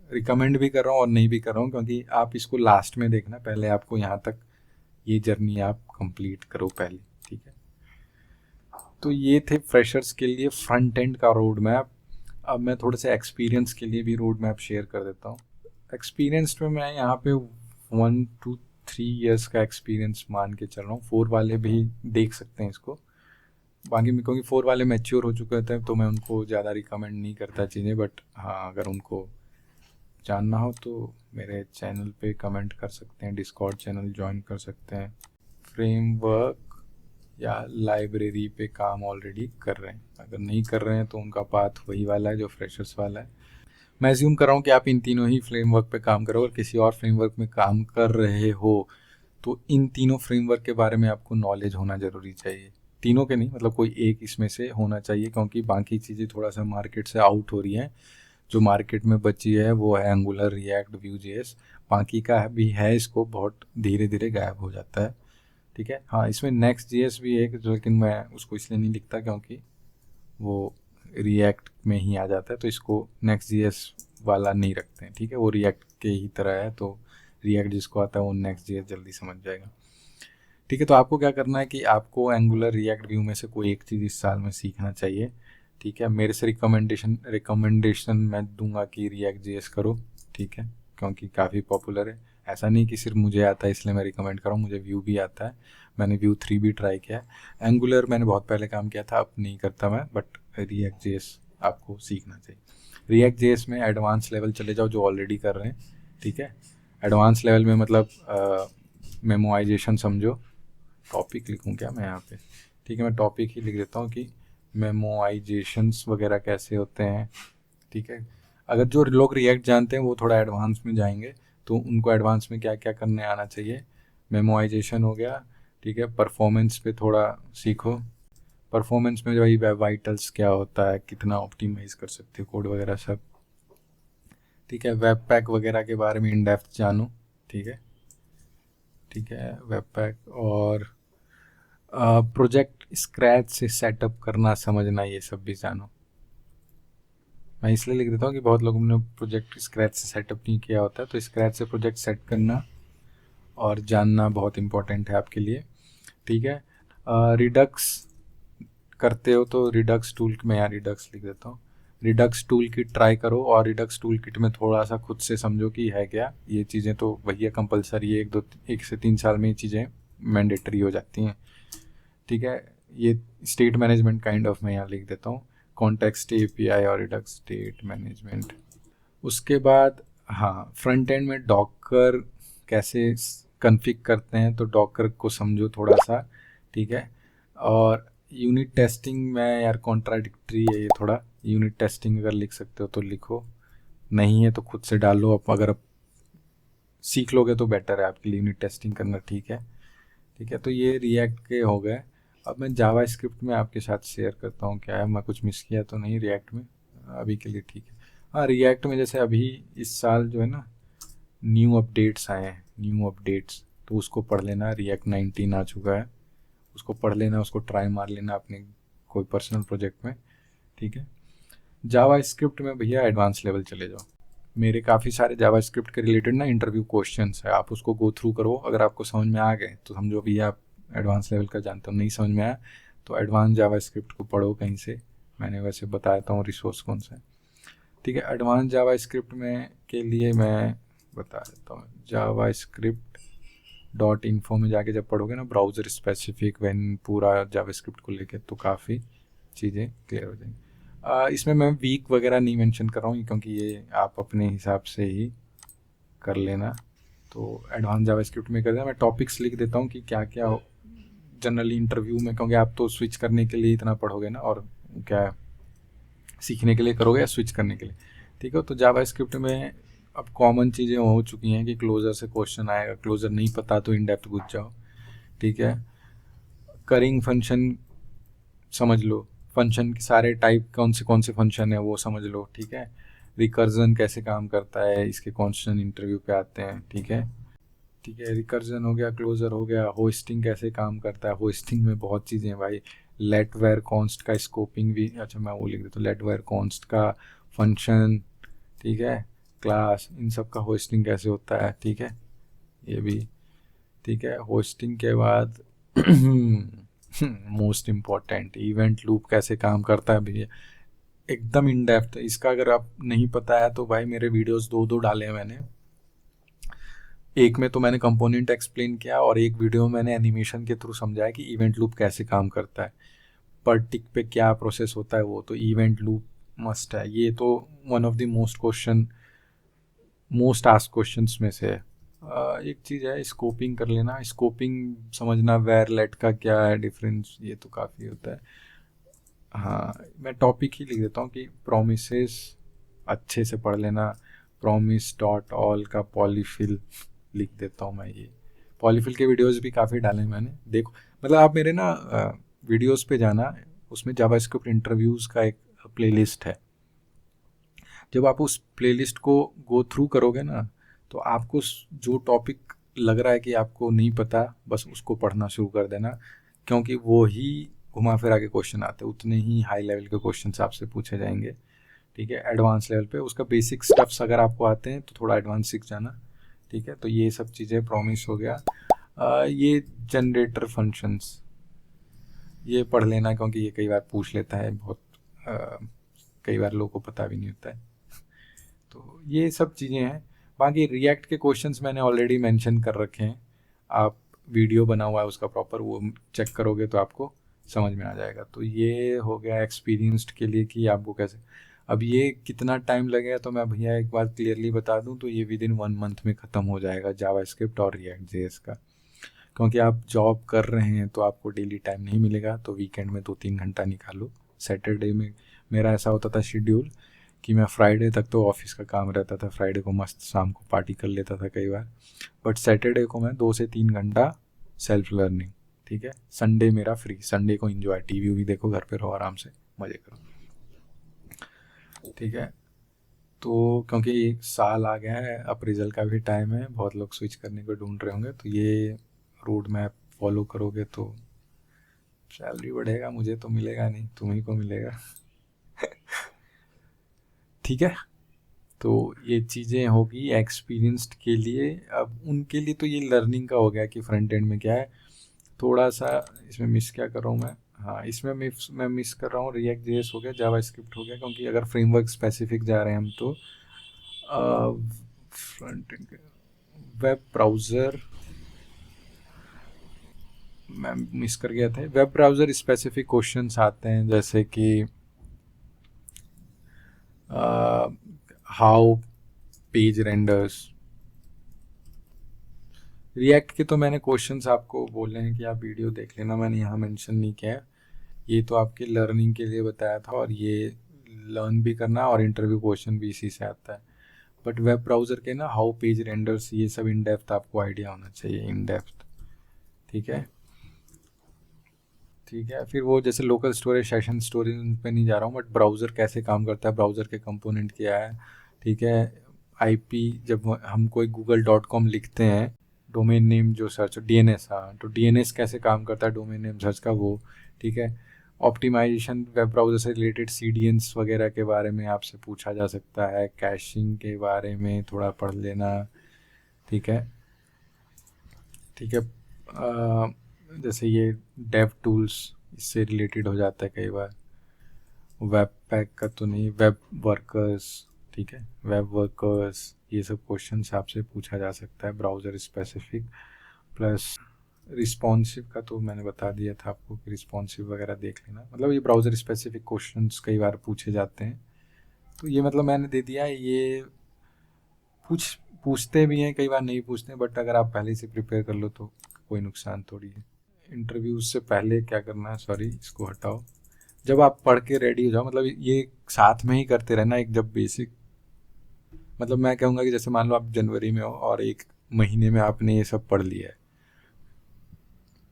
रिकमेंड भी कर रहा हूँ और नहीं भी कर रहा हूँ, क्योंकि आप इसको लास्ट में देखना, पहले आपको यहाँ तक ये जर्नी आप कंप्लीट करो पहले। ठीक है, तो ये थे फ्रेशर्स के लिए फ्रंट एंड का रोड मैप। अब मैं थोड़े से एक्सपीरियंस के लिए भी रोड मैप शेयर कर देता हूँ। एक्सपीरियंस में मैं यहाँ पे 1 to 3 ईयर्स का एक्सपीरियंस मान के चल रहा हूँ। 4 वाले भी देख सकते हैं इसको, बाकी में क्योंकि 4 वाले मैच्योर हो चुके थे तो मैं उनको ज़्यादा रिकमेंड नहीं करता चीज़ें। बट हाँ, अगर उनको जानना हो तो मेरे चैनल पे कमेंट कर सकते हैं, डिस्कॉर्ड चैनल ज्वाइन कर सकते हैं। फ्रेमवर्क या लाइब्रेरी पे काम ऑलरेडी कर रहे हैं, अगर नहीं कर रहे हैं तो उनका पाथ वही वाला है जो फ्रेशर्स वाला है। मैं अज्यूम कर रहा हूँ कि आप इन तीनों ही फ्रेमवर्क पे काम करो, और किसी और फ्रेमवर्क में काम कर रहे हो तो इन तीनों फ्रेमवर्क के बारे में आपको नॉलेज होना ज़रूरी चाहिए। तीनों के नहीं, मतलब कोई एक इसमें से होना चाहिए, क्योंकि बाकी चीज़ें थोड़ा सा मार्केट से आउट हो रही हैं। जो मार्केट में बची है वो है एंगुलर, रिएक्ट, Vue.js। बाकी का भी है, इसको बहुत धीरे धीरे गायब हो जाता है। ठीक है, हाँ, इसमें Next.js भी है, लेकिन मैं उसको इसलिए नहीं लिखता क्योंकि वो रिएक्ट में ही आ जाता है, तो इसको Next.js वाला नहीं रखते हैं, ठीक है। वो रिएक्ट के ही तरह है, तो रिएक्ट जिसको आता है वो Next.js जल्दी समझ जाएगा, ठीक है। तो आपको क्या करना है कि आपको एंगुलर, रिएक्ट, व्यू में से कोई एक चीज़ इस साल में सीखना चाहिए, ठीक है। मेरे से रिकमेंडेशन मैं दूंगा कि React.js करो, ठीक है, क्योंकि काफ़ी पॉपुलर है। ऐसा नहीं कि सिर्फ मुझे आता है इसलिए मैं रिकमेंड कर रहा हूँ, मुझे व्यू भी आता है, मैंने व्यू 3 भी ट्राई किया है। एंगुलर मैंने बहुत पहले काम किया था, अब नहीं करता मैं, बट React.js आपको सीखना चाहिए। React.js में एडवांस लेवल चले जाओ जो ऑलरेडी कर रहे हैं, ठीक है। एडवांस लेवल में मतलब मेमोइजेशन समझो। टॉपिक लिखूँ क्या मैं यहाँ पे, ठीक है, मैं टॉपिक ही लिख देता हूँ कि मेमोइजेशंस वगैरह कैसे होते हैं, ठीक है। अगर जो लोग रिएक्ट जानते हैं वो थोड़ा एडवांस में जाएंगे, तो उनको एडवांस में क्या क्या करने आना चाहिए। मेमोइजेशन हो गया, ठीक है। परफॉर्मेंस पे थोड़ा सीखो। परफॉर्मेंस में वही वेब वाइटल्स क्या होता है, कितना ऑप्टिमाइज कर सकते हो कोड वगैरह सब, ठीक है। वेब पैक वगैरह के बारे में इन डेप्थ जानो, ठीक है, ठीक है। वेब पैक और प्रोजेक्ट स्क्रैच से सेटअप करना समझना, ये सब भी जानो। मैं इसलिए लिख देता हूँ कि बहुत लोगों ने प्रोजेक्ट स्क्रैच से सेटअप नहीं किया होता है, तो स्क्रैच से प्रोजेक्ट सेट करना और जानना बहुत इंपॉर्टेंट है आपके लिए, ठीक है। रिडक्स करते हो तो रिडक्स टूल, मैं यहाँ रिडक्स लिख देता हूँ। रिडक्स टूल किट ट्राई करो, और रिडक्स टूल किट में थोड़ा सा खुद से समझो कि है क्या ये चीज़ें, तो वही है कंपलसरी है, 1 से 3 साल में ये चीज़ें मैंडेटरी हो जाती हैं, ठीक है। ये स्टेट मैनेजमेंट काइंड ऑफ मैं यहाँ लिख देता हूँ, कॉन्टेक्स्ट एपीआई और रिडक्स स्टेट मैनेजमेंट। उसके बाद हाँ, फ्रंट एंड में डॉकर कैसे कन्फिग करते हैं, तो डॉकर को समझो थोड़ा सा, ठीक है। और यूनिट टेस्टिंग में यार कॉन्ट्राडिक्टरी है ये थोड़ा, यूनिट टेस्टिंग अगर लिख सकते हो तो लिखो, नहीं है तो खुद से डालो। अब अगर सीख लोगे तो बेटर है आपके लिए यूनिट टेस्टिंग करना, ठीक है, ठीक है। तो ये रिएक्ट के हो गए। अब मैं जावा स्क्रिप्ट में आपके साथ शेयर करता हूँ क्या है, मैं कुछ मिस किया तो नहीं रिएक्ट में, अभी के लिए ठीक है। हाँ, रिएक्ट में जैसे अभी इस साल जो है ना न्यू अपडेट्स आए हैं, न्यू अपडेट्स, तो उसको पढ़ लेना। रिएक्ट 19 आ चुका है, उसको पढ़ लेना, उसको ट्राई मार लेना अपने कोई पर्सनल प्रोजेक्ट में, ठीक है। जावा स्क्रिप्ट में भैया एडवांस लेवल चले जाओ। मेरे काफ़ी सारे जावा स्क्रिप्ट के रिलेटेड ना इंटरव्यू क्वेश्चंस है, आप उसको गो थ्रू करो। अगर आपको समझ में आ गए तो समझो भैया आप एडवांस लेवल का जानते हो, नहीं समझ में आया तो एडवांस जावा स्क्रिप्ट को पढ़ो कहीं से, मैंने वैसे बताता हूँ रिसोर्स कौन सा है, ठीक है। एडवांस जावा स्क्रिप्ट में के लिए मैं बता देता हूँ, जावा स्क्रिप्ट .info में जाके जब पढ़ोगे ना ब्राउज़र स्पेसिफिक वैन पूरा जावा स्क्रिप्ट को लेके, तो काफ़ी चीज़ें क्लियर हो जाएंगी। इसमें मैं वीक वगैरह नहीं मेंशन कर रहा हूँ क्योंकि ये आप अपने हिसाब से ही कर लेना। तो एडवांस जावा स्क्रिप्ट में कर देना, मैं टॉपिक्स लिख देता हूँ कि क्या क्या जनरली इंटरव्यू में, क्योंकि आप तो स्विच करने के लिए इतना पढ़ोगे ना, और क्या सीखने के लिए करोगे या स्विच करने के लिए, ठीक है। तो जावा स्क्रिप्ट में अब कॉमन चीज़ें हो चुकी हैं कि क्लोजर से क्वेश्चन आएगा, क्लोजर नहीं पता तो इन डेप्थ घुस जाओ, ठीक है। करिंग फंक्शन समझ लो, फंक्शन के सारे टाइप कौन से फंक्शन है वो समझ लो, ठीक है। रिकर्जन कैसे काम करता है, इसके क्वेश्चन इंटरव्यू पे आते हैं, ठीक है, ठीक है। रिकर्जन हो गया, क्लोजर हो गया। होस्टिंग कैसे काम करता है, होस्टिंग में बहुत चीज़ें हैं भाई। लेट वेयर कॉन्स्ट का स्कोपिंग भी, अच्छा मैं वो लिख देता हूँ, लेट वेयर कॉन्स्ट का फंक्शन, ठीक है, क्लास, इन सब का होस्टिंग कैसे होता है, ठीक है, ये भी, ठीक है। होस्टिंग के बाद मोस्ट इम्पॉर्टेंट इवेंट लूप कैसे काम करता है भैया, एकदम इन डेप्थ। इसका अगर आप नहीं पता है तो भाई मेरे वीडियोस 2 डाले हैं मैंने, एक में तो मैंने कंपोनेंट एक्सप्लेन किया और एक वीडियो में मैंने एनिमेशन के थ्रू समझाया कि इवेंट लूप कैसे काम करता है, पर टिक पे क्या प्रोसेस होता है वो, तो इवेंट लूप मस्ट है। ये तो one of the most asked questions में से है। एक चीज़ है स्कोपिंग कर लेना, स्कोपिंग समझना, वेयर लेट का क्या है डिफरेंस, ये तो काफ़ी होता है। हाँ, मैं टॉपिक ही लिख देता हूँ कि प्रोमिसेस अच्छे से पढ़ लेना, प्रोमिस डॉट ऑल का पॉलीफिल लिख देता हूँ मैं। ये पॉलीफिल के वीडियोस भी काफ़ी डाले हैं मैंने, देखो मतलब आप मेरे ना वीडियोस पे जाना, उसमें जावास्क्रिप्ट इंटरव्यूज़ का एक प्लेलिस्ट है। जब आप उस प्लेलिस्ट को गो थ्रू करोगे ना, तो आपको जो टॉपिक लग रहा है कि आपको नहीं पता, बस उसको पढ़ना शुरू कर देना, क्योंकि वो ही घुमा फिरा के क्वेश्चन आते हैं, उतने ही हाई लेवल के क्वेश्चन आपसे पूछे जाएंगे, ठीक है। एडवांस लेवल पे उसका बेसिक स्टेप्स अगर आपको आते हैं तो थोड़ा एडवांस सीख जाना, ठीक है। तो ये सब चीज़ें प्रॉमिस हो गया। ये जनरेटर फंक्शंस ये पढ़ लेना, क्योंकि ये कई बार पूछ लेता है बहुत, कई बार लोगों को पता भी नहीं होता है। तो ये सब चीज़ें हैं। बाकी रिएक्ट के क्वेश्चंस मैंने ऑलरेडी मेंशन कर रखे हैं, आप वीडियो बना हुआ है उसका प्रॉपर, वो चेक करोगे तो आपको समझ में आ जाएगा। तो ये हो गया एक्सपीरियंस्ड के लिए कि आपको कैसे। अब ये कितना टाइम लगेगा तो मैं भैया एक बार क्लियरली बता दूं, तो ये विदिन 1 मंथ में ख़त्म हो जाएगा जावास्क्रिप्ट और रिएक्ट जेएस का। क्योंकि आप जॉब कर रहे हैं तो आपको डेली टाइम नहीं मिलेगा, तो वीकेंड में 2-3 घंटा निकालो। सैटरडे में मेरा ऐसा होता था शेड्यूल कि मैं फ्राइडे तक तो ऑफिस का काम रहता था, फ्राइडे को मस्त शाम को पार्टी कर लेता था कई बार, बट सैटरडे को मैं 2 से 3 घंटा सेल्फ लर्निंग, ठीक है। संडे मेरा फ्री, संडे को एंजॉय, टीवी भी देखो, घर पे रहो आराम से मज़े करो, ठीक है। तो क्योंकि एक साल आ गया है, अप्रेजल का भी टाइम है, बहुत लोग स्विच करने को ढूंढ रहे होंगे, तो ये रोड मैप फॉलो करोगे तो सैलरी बढ़ेगा, मुझे तो मिलेगा नहीं, तुम्ही को मिलेगा ठीक है। तो ये चीज़ें होगी एक्सपीरियंस्ड के लिए। अब उनके लिए तो ये लर्निंग का हो गया कि फ्रंट एंड में क्या है। थोड़ा सा इसमें मिस क्या कर रहा हूँ मैं, हाँ इसमें मैं मिस कर रहा हूँ रिएक्ट जेएस हो गया, जावास्क्रिप्ट हो गया, क्योंकि अगर फ्रेमवर्क स्पेसिफिक जा रहे हैं हम तो फ्रंट एंड वेब ब्राउज़र मैं मिस कर गया था। वेब ब्राउज़र स्पेसिफिक क्वेश्चंस आते हैं, जैसे कि हाउ पेज रेंडर्स। रिएक्ट के तो मैंने क्वेश्चंस आपको बोले हैं कि आप वीडियो देख लेना, मैंने यहाँ मेंशन नहीं किया है, ये तो आपकी लर्निंग के लिए बताया था, और ये लर्न भी करना और इंटरव्यू क्वेश्चन भी इसी से आता है। बट वेब ब्राउज़र के ना हाउ पेज रेंडर्स ये सब इन डेप्थ आपको आइडिया होना चाहिए, इन डेप्थ, ठीक है। ठीक है, फिर वो जैसे लोकल स्टोरेज, सेशन स्टोरेज पे नहीं जा रहा हूँ, बट ब्राउज़र कैसे काम करता है, ब्राउज़र के कंपोनेंट क्या है, ठीक है। आईपी जब हम कोई google.com लिखते हैं, डोमेन नेम जो सर्च, डीएनएस, हाँ, तो डीएनएस कैसे काम करता है डोमेन नेम सर्च का, वो, ठीक है। ऑप्टिमाइजेशन वेब ब्राउज़र से रिलेटेड सीडीएन्स वगैरह के बारे में आपसे पूछा जा सकता है, कैशिंग के बारे में थोड़ा पढ़ लेना, ठीक है, ठीक है। जैसे ये डेव टूल्स इससे रिलेटेड हो जाता है कई बार, वेब पैक का तो नहीं, वेब वर्कर्स, ठीक है, वेब वर्कर्स, ये सब क्वेश्चन आपसे पूछा जा सकता है ब्राउज़र स्पेसिफिक। प्लस रिस्पॉन्सिव का तो मैंने बता दिया था आपको कि रिस्पॉन्सिव वगैरह देख लेना, मतलब ये ब्राउज़र स्पेसिफिक क्वेश्चंस कई बार पूछे जाते हैं, तो ये मतलब मैंने दे दिया, ये पूछते भी हैं कई बार, नहीं पूछते, बट अगर आप पहले से प्रिपेयर कर लो तो कोई नुकसान थोड़ी है। इंटरव्यूज से पहले क्या करना है, सॉरी इसको हटाओ, जब आप पढ़ के रेडी हो जाओ, मतलब ये साथ में ही करते रहना, एक जब बेसिक, मतलब मैं कहूँगा कि जैसे मान लो आप जनवरी में हो और 1 महीने में आपने ये सब पढ़ लिया है,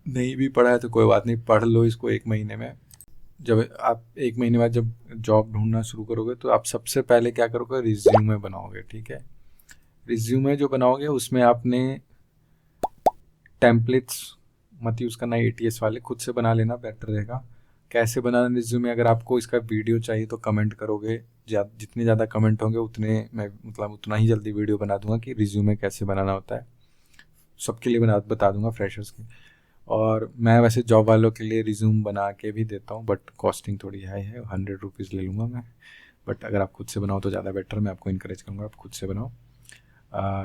नहीं भी पढ़ा है तो कोई बात नहीं, पढ़ लो इसको 1 महीने में। जब आप 1 महीने बाद जब जॉब ढूंढना शुरू करोगे तो आप सबसे पहले क्या करोगे, रिज्यूमे बनाओगे, ठीक है। रिज्यूमे जो बनाओगे उसमें आपने टेम्पलेट्स मत यूज़ करना, एटीएस वाले, खुद से बना लेना, बेटर रहेगा। कैसे बनाना रिज्यूमे, अगर आपको इसका वीडियो चाहिए तो कमेंट करोगे, जितने ज़्यादा कमेंट होंगे उतने मैं मतलब उतना ही जल्दी वीडियो बना दूंगा कि रिज्यूमे कैसे बनाना होता है, सबके लिए बता दूंगा, फ्रेशर्स के। और मैं वैसे जॉब वालों के लिए रिज्यूम बना के भी देता हूँ, बट कॉस्टिंग थोड़ी हाई है, 100 रुपीज़ ले लूँगा मैं, बट अगर आप खुद से बनाओ तो ज़्यादा बेटर, मैं आपको इनकरेज करूँगा आप खुद से बनाओ,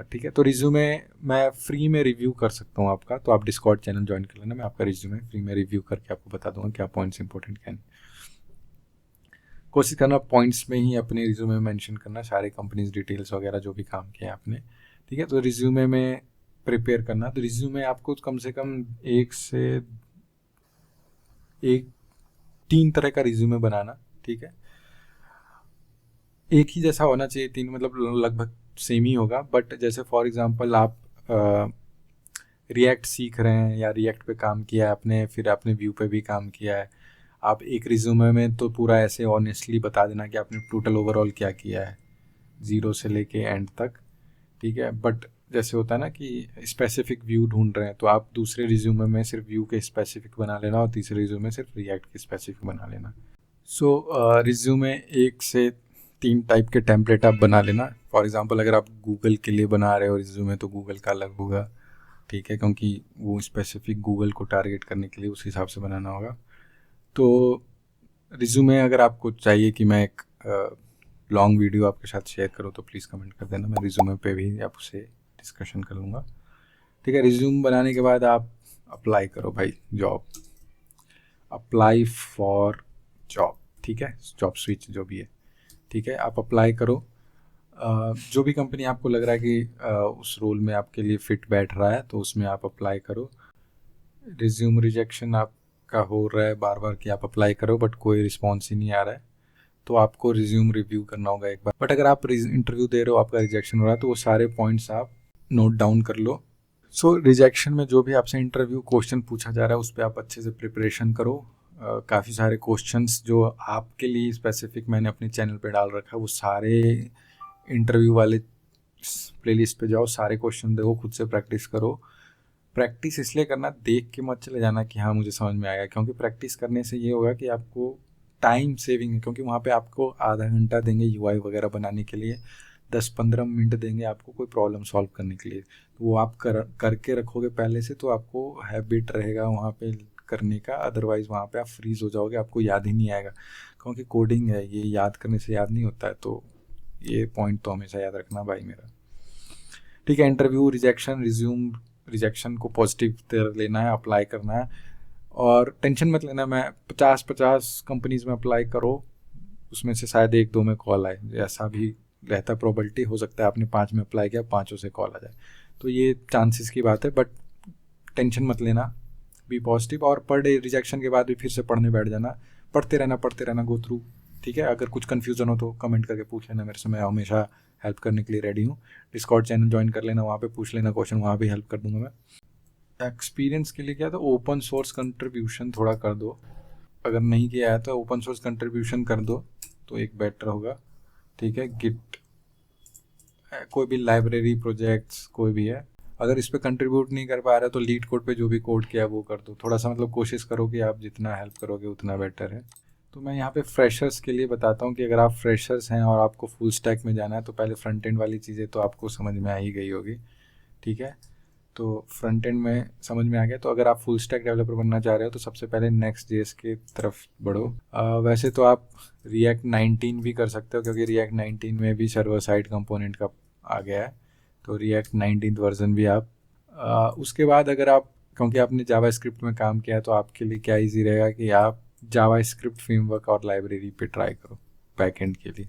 ठीक है। तो रिज्यूमे मैं फ्री में रिव्यू कर सकता हूँ आपका, तो आप डिस्कॉर्ड चैनल ज्वाइन कर लेना, मैं आपका रिज्यूमे फ्री में रिव्यू करके आपको बता दूंगा क्या पॉइंट्स इंपॉर्टेंट क्या। कोशिश करना पॉइंट्स में ही अपने रिज्यूमे में मेंशन करना सारे कंपनीज डिटेल्स वगैरह जो भी काम किया आपने, ठीक है। तो रिज्यूमे में प्रिपेयर करना, तो रिज्यूमे आपको कम से कम 3 तरह का रिज्यूमे बनाना, ठीक है। एक ही जैसा होना चाहिए, 3 मतलब लगभग सेम ही होगा, बट जैसे फॉर एग्जांपल आप रिएक्ट सीख रहे हैं या रिएक्ट पे काम किया है आपने, फिर आपने व्यू पे भी काम किया है, आप एक रिज्यूमे में तो पूरा ऐसे ऑनेस्टली बता देना कि आपने टोटल ओवरऑल क्या किया है 0 से लेके एंड तक, ठीक है। बट जैसे होता है ना कि स्पेसिफिक व्यू ढूंढ रहे हैं, तो आप दूसरे रिज्यूमे में सिर्फ व्यू के स्पेसिफिक बना लेना और तीसरे रिज्यूमे में सिर्फ रिएक्ट के स्पेसिफिक बना लेना। सो रिज्यूमे 1 से 3 टाइप के टेम्पलेट आप बना लेना। फॉर एग्जांपल अगर आप गूगल के लिए बना रहे हो रिज्यूमे तो गूगल का अलग होगा, ठीक है, क्योंकि वो स्पेसिफिक गूगल को टारगेट करने के लिए उस हिसाब से बनाना होगा। तो रिज्यूमे अगर आपको चाहिए कि मैं एक लॉन्ग वीडियो आपके साथ शेयर करूँ तो प्लीज़ कमेंट कर देना, मैं रिज्यूमे पे भी आपसे डिस्कशन कर लूँगा, ठीक है। रिज्यूम बनाने के बाद आप अप्लाई करो भाई, जॉब, अप्लाई फॉर जॉब, ठीक है, जॉब स्विच जो भी है, ठीक है, आप अप्लाई करो। जो भी कंपनी आपको लग रहा है कि उस रोल में आपके लिए फिट बैठ रहा है तो उसमें आप अप्लाई करो। रिज्यूम रिजेक्शन आपका हो रहा है बार बार कि आप अप्लाई करो बट कोई रिस्पॉन्स ही नहीं आ रहा है, तो आपको रिज्यूम रिव्यू करना होगा एक बार। बट अगर आप इंटरव्यू दे रहे हो, आपका रिजेक्शन हो रहा है, तो वो सारे पॉइंट्स आप नोट डाउन कर लो। सो रिजेक्शन में जो भी आपसे इंटरव्यू क्वेश्चन पूछा जा रहा है उस पर आप अच्छे से प्रिपरेशन करो। काफ़ी सारे क्वेश्चंस जो आपके लिए स्पेसिफिक मैंने अपने चैनल पे डाल रखा है, वो सारे इंटरव्यू वाले प्लेलिस्ट पे जाओ, सारे क्वेश्चन देखो, खुद से प्रैक्टिस करो। प्रैक्टिस इसलिए करना, देख के मत चले जाना कि हाँ मुझे समझ में आएगा, क्योंकि प्रैक्टिस करने से ये होगा कि आपको टाइम सेविंग है, क्योंकि वहाँ पे आपको आधा घंटा देंगे यूआई वगैरह बनाने के लिए, 10-15 मिनट देंगे आपको कोई प्रॉब्लम सॉल्व करने के लिए, तो वो आप करके रखोगे पहले से, तो आपको हैबिट रहेगा वहाँ पे करने का। अदरवाइज़ वहाँ पे आप फ्रीज हो जाओगे, आपको याद ही नहीं आएगा, क्योंकि कोडिंग है, ये याद करने से याद नहीं होता है। तो ये पॉइंट तो हमेशा याद रखना भाई मेरा, ठीक है। इंटरव्यू रिजेक्शन, रिज्यूम रिजेक्शन को पॉजिटिव तरह लेना है, अप्लाई करना है और टेंशन मत लेना। मैं 50 कंपनीज़ में अप्लाई करो, उसमें से शायद 1-2 में कॉल आए, ऐसा भी रहता, प्रोबेबिलिटी हो सकता है आपने 5 में अप्लाई किया, 5 से कॉल आ जाए, तो ये चांसेस की बात है। बट टेंशन मत लेना, बी पॉजिटिव, और पर डे रिजेक्शन के बाद भी फिर से पढ़ने बैठ जाना, पढ़ते रहना गो थ्रू, ठीक है। अगर कुछ कन्फ्यूज़न हो तो कमेंट करके पूछ लेना मेरे से, मैं हमेशा हेल्प करने के लिए रेडी हूँ। डिस्कॉर्ड चैनल ज्वाइन कर लेना, वहाँ पे पूछ लेना क्वेश्चन, वहाँ भी हेल्प कर दूंगा मैं। एक्सपीरियंस के लिए क्या था, ओपन सोर्स कंट्रीब्यूशन थोड़ा कर दो, अगर नहीं किया है तो ओपन सोर्स कंट्रीब्यूशन कर दो तो एक बेटर होगा, ठीक है। गिट, कोई भी लाइब्रेरी प्रोजेक्ट्स कोई भी है, अगर इस पर कंट्रीब्यूट नहीं कर पा रहा तो लीड कोड पे जो भी कोड किया वो कर दो, थोड़ा सा मतलब कोशिश करो कि आप जितना हेल्प करोगे उतना बेटर है। तो मैं यहाँ पे फ्रेशर्स के लिए बताता हूँ कि अगर आप फ्रेशर्स हैं और आपको फुल स्टैक में जाना है तो पहले फ्रंट एंड वाली चीज़ें तो आपको समझ में आ ही गई होगी, ठीक है। तो फ्रंट एंड में समझ में आ गया, तो अगर आप फुल स्टैक डेवलपर बनना चाह रहे हो तो सबसे पहले नेक्स्ट जेएस की तरफ बढ़ो। वैसे तो आप रिएक्ट 19 भी कर सकते हो, क्योंकि रिएक्ट 19 में भी सर्वर साइड कंपोनेंट का आ गया है, तो रिएक्ट 19 वर्जन भी आप उसके बाद अगर आप, क्योंकि आपने जावा स्क्रिप्ट में काम किया है तो आपके लिए क्या ईजी रहेगा कि आप जावा स्क्रिप्ट फ्रेमवर्क और लाइब्रेरी पे ट्राई करो बैकएंड के लिए।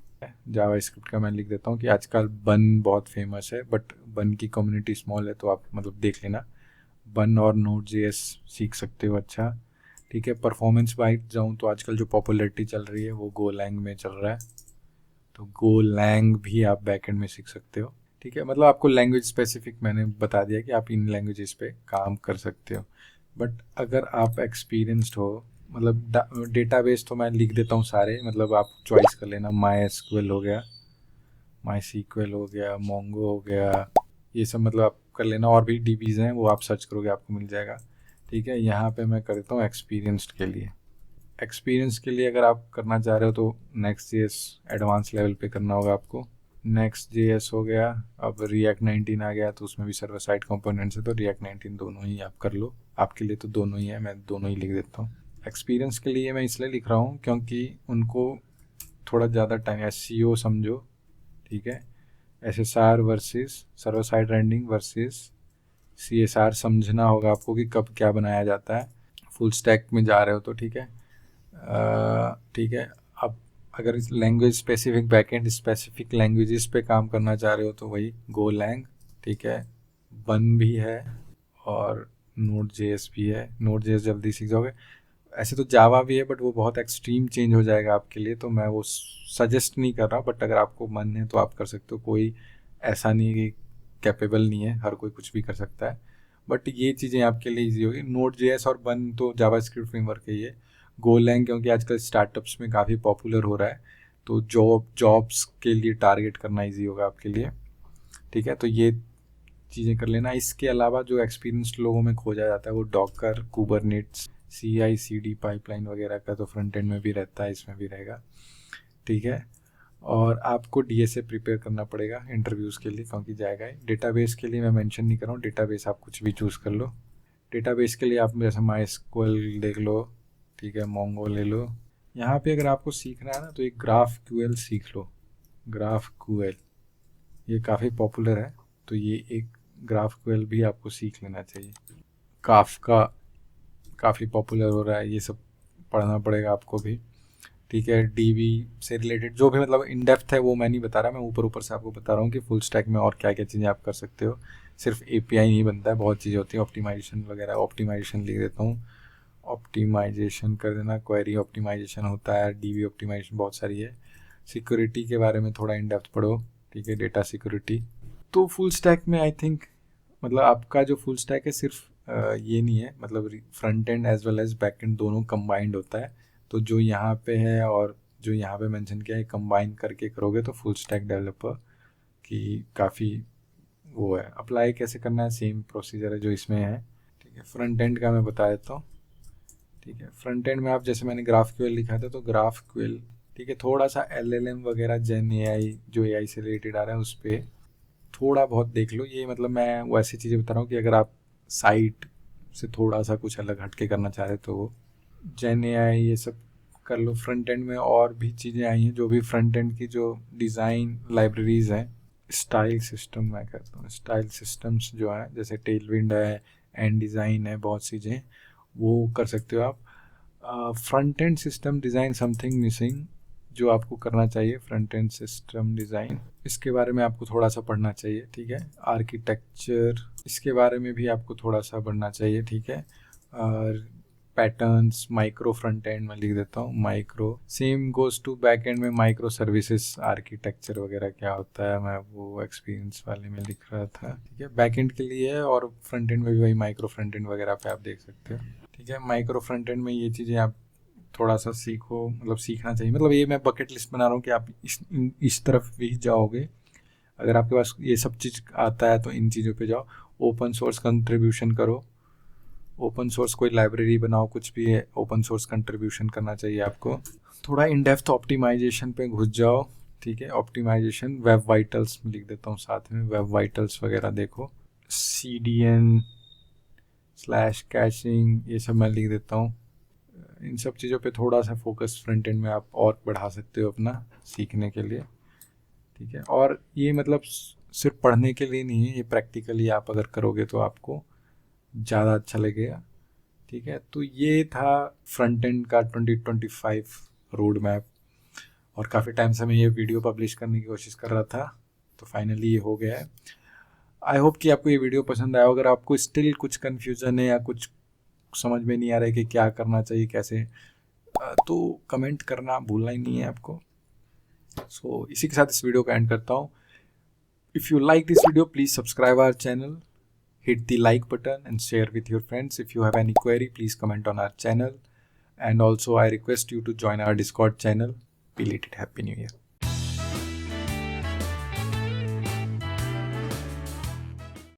जावा स्क्रिप्ट का मैं लिख देता हूँ कि आजकल बन बहुत फेमस है, बट बन की कम्युनिटी स्मॉल है, तो आप मतलब देख लेना, बन और नोड जेएस सीख सकते हो, अच्छा, ठीक है। परफॉर्मेंस वाइज जाऊँ तो आजकल जो पॉपुलरिटी चल रही है वो गोलैंग में चल रहा है, तो गोलैंग भी आप बैकएंड में सीख सकते हो, ठीक है। मतलब आपको लैंग्वेज स्पेसिफिक मैंने बता दिया कि आप इन लैंग्वेजेस पे काम कर सकते हो। बट अगर आप एक्सपीरियंस्ड हो, मतलब डेटाबेस तो मैं लिख देता हूँ सारे, मतलब आप चॉइस कर लेना, माई एसक्यूएल हो गया, माई सीक्वल हो गया, मोंगो हो गया, ये सब मतलब आप कर लेना, और भी डीबीज हैं वो आप सर्च करोगे आपको मिल जाएगा, ठीक है। यहाँ पे मैं कर देता हूँ एक्सपीरियंस्ड के लिए। एक्सपीरियंस के लिए अगर आप करना चाह रहे हो तो नेक्स्ट जेएस एडवांस लेवल पे करना होगा आपको। नेक्स्ट जेएस हो गया, अब रिएक्ट 19 आ गया तो उसमें भी सर्वर साइड कंपोनेंट्स है, तो रिएक्ट 19 दोनों ही आप कर लो, आपके लिए तो दोनों ही है, मैं दोनों ही लिख देता हूँ। एक्सपीरियंस के लिए मैं इसलिए लिख रहा हूँ क्योंकि उनको थोड़ा ज़्यादा टाइम, एसईओ समझो, ठीक है, SSR versus server side rendering versus CSR समझना होगा आपको कि कब क्या बनाया जाता है। फुल स्टैक में जा रहे हो तो ठीक है, ठीक है। अब अगर इस language specific backend specific languages पे काम करना चाह रहे हो तो वही गोलैंग, ठीक है, बन भी है और नोड जेएस भी है, नोड जेएस जल्दी सीख जाओगे। ऐसे तो जावा भी है बट वो बहुत एक्सट्रीम चेंज हो जाएगा आपके लिए, तो मैं वो सजेस्ट नहीं कर रहा, बट अगर आपको मन है तो आप कर सकते हो, कोई ऐसा नहीं कि कैपेबल नहीं है, हर कोई कुछ भी कर सकता है, बट ये चीज़ें आपके लिए ईजी होगी। नोड जेएस और बन तो जावा स्क्रिप्ट फ्रेमवर्क है, ये गोलैंग क्योंकि आजकल स्टार्टअप्स में काफ़ी पॉपुलर हो रहा है, तो जॉब्स के लिए टारगेट करना ईजी होगा आपके लिए, ठीक है। तो ये चीज़ें कर लेना। इसके अलावा जो एक्सपीरियंस लोगों में खोजा जाता है वो डॉकर, कुबरनेट्स, CI/CD पाइपलाइन वगैरह का तो फ्रंट एंड में भी रहता है, इसमें भी रहेगा, ठीक है। और आपको DSA प्रिपेयर करना पड़ेगा इंटरव्यूज़ के लिए, क्योंकि जाएगा ही। डेटाबेस के लिए मैं मेंशन नहीं कर रहा हूँ, डेटाबेस आप कुछ भी चूज़ कर लो। डेटाबेस के लिए आप जैसे MySQL देख लो, ठीक है, मोंगो ले लो। यहाँ पे अगर आपको सीखना है ना तो एक GraphQL सीख लो। GraphQL ये काफ़ी पॉपुलर है, तो ये एक GraphQL भी आपको सीख लेना चाहिए। काफका काफ़ी पॉपुलर हो रहा है, ये सब पढ़ना पड़ेगा आपको भी, ठीक है। DB से रिलेटेड जो भी मतलब इन डेप्थ है वो मैं नहीं बता रहा, मैं ऊपर ऊपर से आपको बता रहा हूँ कि फुल स्टैक में और क्या क्या चीज़ें आप कर सकते हो। सिर्फ API नहीं बनता है, बहुत चीज़ें होती हैं, ऑप्टिमाइजेशन वगैरह। ऑप्टिमाइजेशन लिख देता हूँ, ऑप्टिमाइजेशन कर देना, क्वेरी ऑप्टिमाइजेशन होता है, DB ऑप्टिमाइजेशन बहुत सारी है। सिक्योरिटी के बारे में थोड़ा इन डेप्थ पढ़ो, ठीक है, डेटा सिक्योरिटी। तो फुल स्टैक में आई थिंक मतलब आपका जो फुल स्टैक है सिर्फ ये नहीं है, मतलब front end as well as back end दोनों कंबाइंड होता है। तो जो यहाँ पे है और जो यहाँ पे मेंशन किया है कंबाइन करके करोगे तो फुल स्टैक डेवलपर की काफ़ी वो है। अप्लाई कैसे करना है, सेम प्रोसीजर है जो इसमें है, ठीक है। फ्रंट एंड का मैं बता देता हूँ, ठीक है। फ्रंट एंड में आप जैसे मैंने GraphQL लिखा था तो GraphQL, ठीक है, थोड़ा सा LLM वगैरह Gen AI जो AI से रिलेटेड आ रहा है उस पर थोड़ा बहुत देख लो। ये मतलब मैं वैसी चीज़ें बता रहा हूँ कि अगर आप साइट से थोड़ा सा कुछ अलग हटके करना चाह रहे तो Gen AI ये सब कर लो। फ्रंट एंड में और भी चीज़ें आई हैं, जो भी फ्रंट एंड की जो डिज़ाइन लाइब्रेरीज हैं, स्टाइल सिस्टम मैं कहता हूँ, स्टाइल सिस्टम्स जो हैं जैसे टेलविंड है, एंड डिज़ाइन है, बहुत चीज़ें वो कर सकते हो आप। Front end system design something missing जो आपको करना चाहिए, फ्रंट एंड सिस्टम डिज़ाइन, इसके बारे में आपको थोड़ा सा पढ़ना चाहिए, ठीक है। आर्किटेक्चर, इसके बारे में भी आपको थोड़ा सा पढ़ना चाहिए, ठीक है। और पैटर्न्स, माइक्रो फ्रंट एंड में लिख देता हूँ, micro. Same goes to back end में माइक्रो सर्विसेज आर्किटेक्चर वगैरह क्या होता है, मैं वो एक्सपीरियंस वाले में लिख रहा था, ठीक है। बैक एंड के लिए है और फ्रंट एंड में भी वही माइक्रो फ्रंट एंड वगैरह पे आप देख सकते हो, ठीक है। माइक्रो फ्रंट एंड में ये चीज़ें आप थोड़ा सा सीखो, मतलब सीखना चाहिए। मतलब ये मैं बकेट लिस्ट बना रहा हूँ कि आप इस तरफ भी जाओगे। अगर आपके पास ये सब चीज़ आता है तो इन चीज़ों पे जाओ। ओपन सोर्स कंट्रीब्यूशन करो, ओपन सोर्स कोई लाइब्रेरी बनाओ, कुछ भी है, ओपन सोर्स कंट्रीब्यूशन करना चाहिए आपको। थोड़ा इन डेप्थ ऑप्टिमाइजेशन पे घुस जाओ, ठीक है। ऑप्टिमाइजेशन वेब वाइटल्स में लिख देता हूँ साथ में, वेब वाइटल्स वगैरह देखो। CDN / कैशिंग ये सब मैं लिख देता हूँ। इन सब चीज़ों पे थोड़ा सा फोकस फ्रंट एंड में आप और बढ़ा सकते हो अपना सीखने के लिए, ठीक है। और ये मतलब सिर्फ पढ़ने के लिए नहीं है, ये प्रैक्टिकली आप अगर करोगे तो आपको ज़्यादा अच्छा लगेगा, ठीक है। तो ये था फ्रंट एंड का 2025 रोड मैप, और काफ़ी टाइम से मैं ये वीडियो पब्लिश करने की कोशिश कर रहा था, तो फाइनली ये हो गया है। आई होप कि आपको ये वीडियो पसंद आया। अगर आपको स्टिल कुछ कन्फ्यूज़न है या कुछ समझ में नहीं आ रहा है कि क्या करना चाहिए कैसे, तो कमेंट करना भूलना ही नहीं है आपको। सो इसी के साथ इस वीडियो का एंड करता हूँ। If you like this video please subscribe our channel, hit the like button and share with your friends. If you have any query, please comment on our channel. And also I request you to join our Discord channel. Belated Happy New Year.